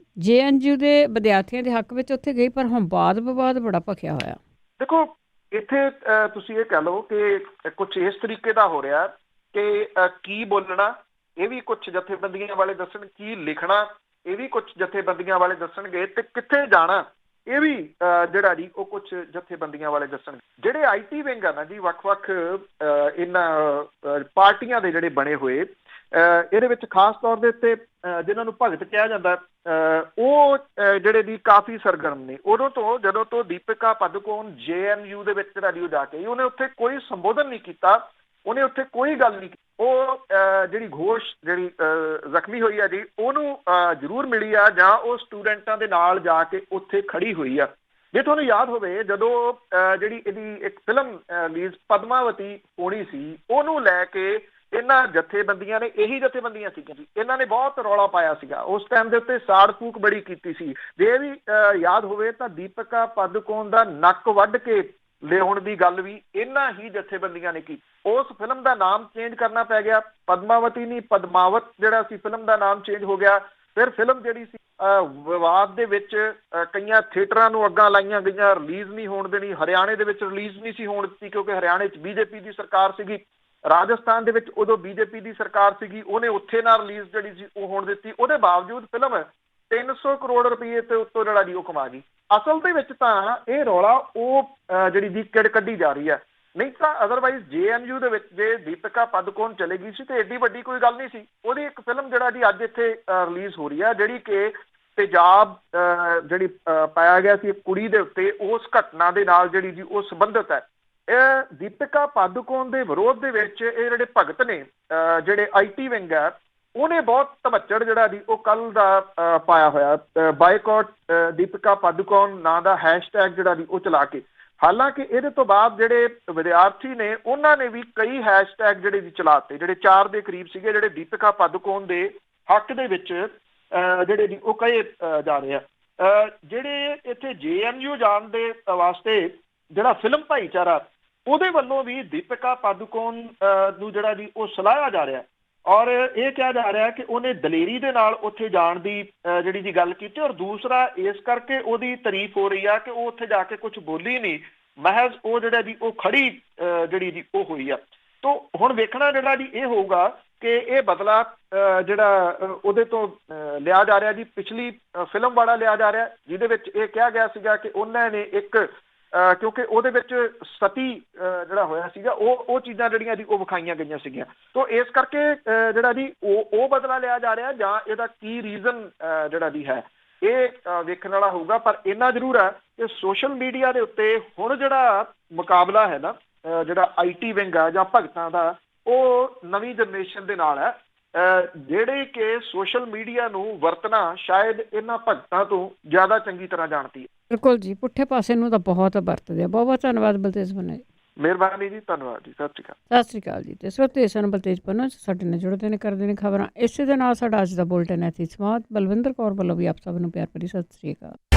JNU ਦੇ ਵਿਦਿਆਰਥੀਆਂ ਦੇ ਹੱਕ ਵਿੱਚ ਉੱਥੇ ਗਈ, ਪਰ ਹੁਣ ਬਾਦ ਵਿਵਾਦ ਬੜਾ ਭਖਿਆ ਹੋਇਆ। ਦੇਖੋ ਇੱਥੇ ਤੁਸੀਂ ਇਹ ਕਹਿ ਲਓ ਕਿ ਕੁਛ ਇਸ ਤਰੀਕੇ ਦਾ ਹੋ ਰਿਹਾ ਕਿ ਕੀ ਬੋਲਣਾ ਇਹ ਵੀ ਕੁਛ ਜਥੇਬੰਦੀਆਂ ਵਾਲੇ ਦੱਸਣ, ਕੀ ਲਿਖਣਾ ਇਹ ਵੀ ਕੁਛ ਜਥੇਬੰਦੀਆਂ ਵਾਲੇ ਦੱਸਣਗੇ, ਤੇ ਕਿੱਥੇ ਜਾਣਾ ਇਹ ਵੀ ਜਿਹੜਾ ਜੀ ਉਹ ਕੁਛ ਜਥੇਬੰਦੀਆਂ ਵਾਲੇ ਦੱਸਣਗੇ। ਜਿਹੜੇ IT ਵਿੰਗ ਆ ਨਾ ਜੀ ਵੱਖ-ਵੱਖ ਇਹਨਾਂ ਪਾਰਟੀਆਂ ਦੇ ਜਿਹੜੇ ਬਣੇ ਹੋਏ, ਇਹਦੇ ਵਿੱਚ ਖਾਸ ਤੌਰ ਦੇ ਉੱਤੇ ਜਿਨ੍ਹਾਂ ਨੂੰ ਭਗਤ ਕਿਹਾ ਜਾਂਦਾ, ਉਹ ਜਿਹੜੇ ਦੀ ਕਾਫੀ ਸਰਗਰਮ ਨੇ। ਉਦੋਂ ਤੋਂ ਜਦੋਂ ਤੋਂ ਦੀਪਿਕਾ ਪਾਦੂਕੋਣ JNU ਦੇ ਵਿੱਚ ਜਿਹੜਾ ਉਹ ਜਾ ਕੇ ਉਹਨੇ ਉੱਥੇ ਕੋਈ ਸੰਬੋਧਨ ਨਹੀਂ ਕੀਤਾ, ਉਹਨੇ ਉੱਥੇ ਕੋਈ ਗੱਲ ਨਹੀਂ ਕੀਤੀ। ਉਹ ਜਿਹੜੀ ਘੋਸ਼ ਜਿਹੜੀ ਜ਼ਖਮੀ ਹੋਈ ਆ ਜੀ ਉਹਨੂੰ ਜ਼ਰੂਰ ਮਿਲੀ ਆ, ਜਾਂ ਉਹ ਸਟੂਡੈਂਟਾਂ ਦੇ ਨਾਲ ਜਾ ਕੇ ਉੱਥੇ ਖੜੀ ਹੋਈ ਆ। ਜੇ ਤੁਹਾਨੂੰ ਯਾਦ ਹੋਵੇ ਜਦੋਂ ਜਿਹੜੀ ਇਹਦੀ ਇੱਕ ਫਿਲਮ ਰਿਲੀਜ਼ ਪਦਮਾਵਤੀ ਹੋਣੀ ਸੀ, ਉਹਨੂੰ ਲੈ ਕੇ ਇਹਨਾਂ ਜਥੇਬੰਦੀਆਂ ਨੇ, ਇਹੀ ਜਥੇਬੰਦੀਆਂ ਸੀਗੀਆਂ ਜੀ, ਇਹਨਾਂ ਨੇ ਬਹੁਤ ਰੌਲਾ ਪਾਇਆ ਸੀਗਾ। ਉਸ ਟਾਈਮ ਦੇ ਉੱਤੇ ਸਾੜ ਫੂਕ ਬੜੀ ਕੀਤੀ ਸੀ। ਜੇ ਇਹ ਵੀ ਯਾਦ ਹੋਵੇ ਤਾਂ ਦੀਪਿਕਾ ਪਾਦੂਕੋਣ ਦਾ ਨੱਕ ਵੱਢ ਕੇ ਲਿਆਉਣ ਦੀ ਗੱਲ ਵੀ ਇਹਨਾਂ ਹੀ ਜਥੇਬੰਦੀਆਂ ਨੇ ਕੀਤੀ। ਉਸ ਫਿਲਮ ਦਾ ਨਾਮ ਚੇਂਜ ਕਰਨਾ ਪੈ ਗਿਆ, ਪਦਮਾਵਤੀ ਨਹੀਂ ਪਦਮਾਵਤ ਜਿਹੜਾ ਸੀ ਫਿਲਮ ਦਾ ਨਾਮ ਚੇਂਜ ਹੋ ਗਿਆ। ਫਿਰ ਫਿਲਮ ਜਿਹੜੀ ਸੀ ਵਿਵਾਦ ਦੇ ਵਿੱਚ ਕਈਆਂ ਥੀਏਟਰਾਂ ਨੂੰ ਅੱਗਾਂ ਲਾਈਆਂ ਗਈਆਂ, ਰਿਲੀਜ਼ ਨਹੀਂ ਹੋਣ ਦੇਣੀ। ਹਰਿਆਣੇ ਦੇ ਵਿੱਚ ਰਿਲੀਜ਼ ਨਹੀਂ ਸੀ ਹੋਣ ਦਿੱਤੀ ਕਿਉਂਕਿ ਹਰਿਆਣੇ 'ਚ BJP ਦੀ ਸਰਕਾਰ ਸੀਗੀ। ਰਾਜਸਥਾਨ ਦੇ ਵਿੱਚ ਉਦੋਂ ਬੀਜੇਪੀ ਦੀ ਸਰਕਾਰ ਸੀਗੀ, ਉਹਨੇ ਉੱਥੇ ਨਾ ਰਿਲੀਜ਼ ਜਿਹੜੀ ਸੀ ਉਹ ਹੋਣ ਦਿੱਤੀ। ਉਹਦੇ ਬਾਵਜੂਦ ਫਿਲਮ 300 ਕਰੋੜ ਰੁਪਏ ਤੇ ਉੱਤੋਂ ਜਿਹੜਾ ਜੀ ਉਹ ਕਮਾ ਗਈ। ਅਸਲ ਦੇ ਵਿੱਚ ਤਾਂ ਇਹ ਰੌਲਾ ਉਹ ਜਿਹੜੀ ਦੀ ਕਿੜ ਕੱਢੀ ਜਾ ਰਹੀ ਹੈ। ਨਹੀਂ ਤਾਂ ਅਦਰਵਾਈਜ਼ JNU ਦੇ ਵਿੱਚ ਜੇ ਦੀਪਿਕਾ ਪਾਦੂਕੋਣ ਚਲੇ ਗਈ ਸੀ ਤੇ ਏਡੀ ਵੱਡੀ ਕੋਈ ਗੱਲ ਨਹੀਂ ਸੀ। ਉਹਦੀ ਇੱਕ ਫਿਲਮ ਜਿਹੜਾ ਜੀ ਅੱਜ ਇੱਥੇ ਰਿਲੀਜ਼ ਹੋ ਰਹੀ ਹੈ, ਜਿਹੜੀ ਕਿ ਤੇਜ਼ਾਬ ਜਿਹੜੀ ਪਾਇਆ ਗਿਆ ਸੀ ਇੱਕ ਕੁੜੀ ਦੇ ਉੱਤੇ, ਉਸ ਘਟਨਾ ਦੇ ਨਾਲ ਜਿਹੜੀ ਜੀ ਉਹ ਸੰਬੰਧਿਤ ਹੈ। ਇਹ ਦੀਪਿਕਾ ਪਾਦੂਕੋਣ ਦੇ ਵਿਰੋਧ ਦੇ ਵਿੱਚ ਇਹ ਜਿਹੜੇ ਭਗਤ ਨੇ, ਜਿਹੜੇ IT ਵਿੰਗ ਹੈ, ਉਹਨੇ ਬਹੁਤ ਧਮੱਚੜ ਜਿਹੜਾ ਜੀ ਉਹ ਕੱਲ ਦਾ ਪਾਇਆ ਹੋਇਆ, ਬਾਈਕਾਟ ਦੀਪਿਕਾ ਪਾਦੂਕੋਣ ਨਾਂ ਦਾ ਹੈਸ਼ਟੈਗ ਜਿਹੜਾ ਜੀ ਉਹ ਚਲਾ ਕੇ। ਹਾਲਾਂਕਿ ਇਹਦੇ ਤੋਂ ਬਾਅਦ ਜਿਹੜੇ ਵਿਦਿਆਰਥੀ ਨੇ ਉਹਨਾਂ ਨੇ ਵੀ ਕਈ ਹੈਸ਼ਟੈਗ ਜਿਹੜੇ ਜੀ ਚਲਾਤੇ, ਜਿਹੜੇ 4 ਦੇ ਕਰੀਬ ਸੀਗੇ, ਜਿਹੜੇ ਦੀਪਿਕਾ ਪਾਦੂਕੋਣ ਦੇ ਹੱਕ ਦੇ ਵਿੱਚ ਜਿਹੜੇ ਜੀ ਉਹ ਕਹੇ ਜਾ ਰਹੇ ਆ। ਜਿਹੜੇ ਇੱਥੇ JNU ਜਾਣ ਦੇ ਵਾਸਤੇ ਜਿਹੜਾ ਫਿਲਮ ਭਾਈਚਾਰਾ, ਉਹਦੇ ਵੱਲੋਂ ਵੀ ਦੀਪਿਕਾ ਪਾਦੂਕੋਣ ਨੂੰ ਜਿਹੜਾ ਜੀ ਉਹ ਸਲਾਹਿਆ ਜਾ ਰਿਹਾ ਔਰ ਇਹ ਕਿਹਾ ਜਾ ਰਿਹਾ ਕਿ ਉਹਨੇ ਦਲੇਰੀ ਦੇ ਨਾਲ ਉੱਥੇ ਜਾਣ ਦੀ ਜਿਹੜੀ ਜੀ ਗੱਲ ਕੀਤੀ। ਔਰ ਦੂਸਰਾ ਇਸ ਕਰਕੇ ਉਹਦੀ ਤਾਰੀਫ ਹੋ ਰਹੀ ਆ ਕਿ ਉਹ ਉੱਥੇ ਜਾ ਕੇ ਕੁਝ ਬੋਲੀ ਨਹੀਂ, ਮਹਿਜ਼ ਉਹ ਜਿਹੜਾ ਜੀ ਉਹ ਖੜੀ ਜਿਹੜੀ ਜੀ ਉਹ ਹੋਈ ਆ। ਤੋ ਹੁਣ ਵੇਖਣਾ ਜਿਹੜਾ ਜੀ ਇਹ ਹੋਊਗਾ ਕਿ ਇਹ ਬਦਲਾ ਜਿਹੜਾ ਉਹਦੇ ਤੋਂ ਲਿਆ ਜਾ ਰਿਹਾ ਜੀ, ਪਿਛਲੀ ਫਿਲਮ ਵਾਲਾ ਲਿਆ ਜਾ ਰਿਹਾ, ਜਿਹਦੇ ਵਿੱਚ ਇਹ ਕਿਹਾ ਗਿਆ ਸੀਗਾ ਕਿ ਉਹਨਾਂ ਨੇ ਇੱਕ ਕਿਉਂਕਿ ਉਹਦੇ ਵਿੱਚ ਸਤੀ ਜਿਹੜਾ ਹੋਇਆ ਸੀਗਾ ਉਹ ਚੀਜ਼ਾਂ ਜਿਹੜੀਆਂ ਜੀ ਉਹ ਵਿਖਾਈਆਂ ਗਈਆਂ ਸੀਗੀਆਂ। ਤੋ ਇਸ ਕਰਕੇ ਜਿਹੜਾ ਜੀ ਉਹ ਬਦਲਾ ਲਿਆ ਜਾ ਰਿਹਾ, ਜਾਂ ਇਹਦਾ ਕੀ ਰੀਜ਼ਨ ਜਿਹੜਾ ਜੀ ਹੈ ਇਹ ਵੇਖਣ ਵਾਲਾ ਹੋਊਗਾ। ਪਰ ਇੰਨਾ ਜ਼ਰੂਰ ਹੈ ਕਿ ਸੋਸ਼ਲ ਮੀਡੀਆ ਦੇ ਉੱਤੇ ਹੁਣ ਜਿਹੜਾ ਮੁਕਾਬਲਾ ਹੈ ਨਾ, ਜਿਹੜਾ IT ਵਿੰਗ ਆ ਜਾਂ ਭਗਤਾਂ ਦਾ, ਉਹ ਨਵੀਂ ਜਨਰੇਸ਼ਨ ਦੇ ਨਾਲ ਹੈ, ਜਿਹੜੇ ਕਿ ਸੋਸ਼ਲ ਮੀਡੀਆ ਨੂੰ ਵਰਤਣਾ ਸ਼ਾਇਦ ਇਹਨਾਂ ਭਗਤਾਂ ਤੋਂ ਜ਼ਿਆਦਾ ਚੰਗੀ ਤਰ੍ਹਾਂ ਜਾਣਦੀ ਹੈ। ਬਿਲਕੁਲ ਜੀ, ਪੁੱਠੇ ਪਾਸੇ ਨੂੰ ਤਾਂ ਬਹੁਤ ਵਰਤਦੇ ਆ। ਬਹੁਤ ਬਹੁਤ ਧੰਨਵਾਦ ਬਲਤੇਜ ਪੰਨਾ ਜੀ। ਮਿਹਰਬਾਨੀ ਜੀ, ਧੰਨਵਾਦ ਜੀ, ਸਤਿ ਸ਼੍ਰੀ ਅਕਾਲ। ਸਤਿ ਸ਼੍ਰੀ ਅਕਾਲ ਜੀ। ਤੇ ਸਰੋਤੇ ਸਨ ਬਲਤੇਜ ਪੰਨਾ ਸਾਡੇ ਨਾਲ ਜੁੜਦੇ ਨੇ, ਕਰਦੇ ਨੇ ਖਬਰਾਂ। ਇਸੇ ਦੇ ਨਾਲ ਸਾਡਾ ਅੱਜ ਦਾ ਬੁਲਟਨ ਹੈ ਸਮਾਪਤ। ਬਲਵਿੰਦਰ ਕੌਰ ਵੱਲੋਂ ਵੀ ਆਪ ਸਭ ਨੂੰ ਪਿਆਰ ਭਰੀ ਸਤਿ ਸ਼੍ਰੀ ਅਕਾਲ।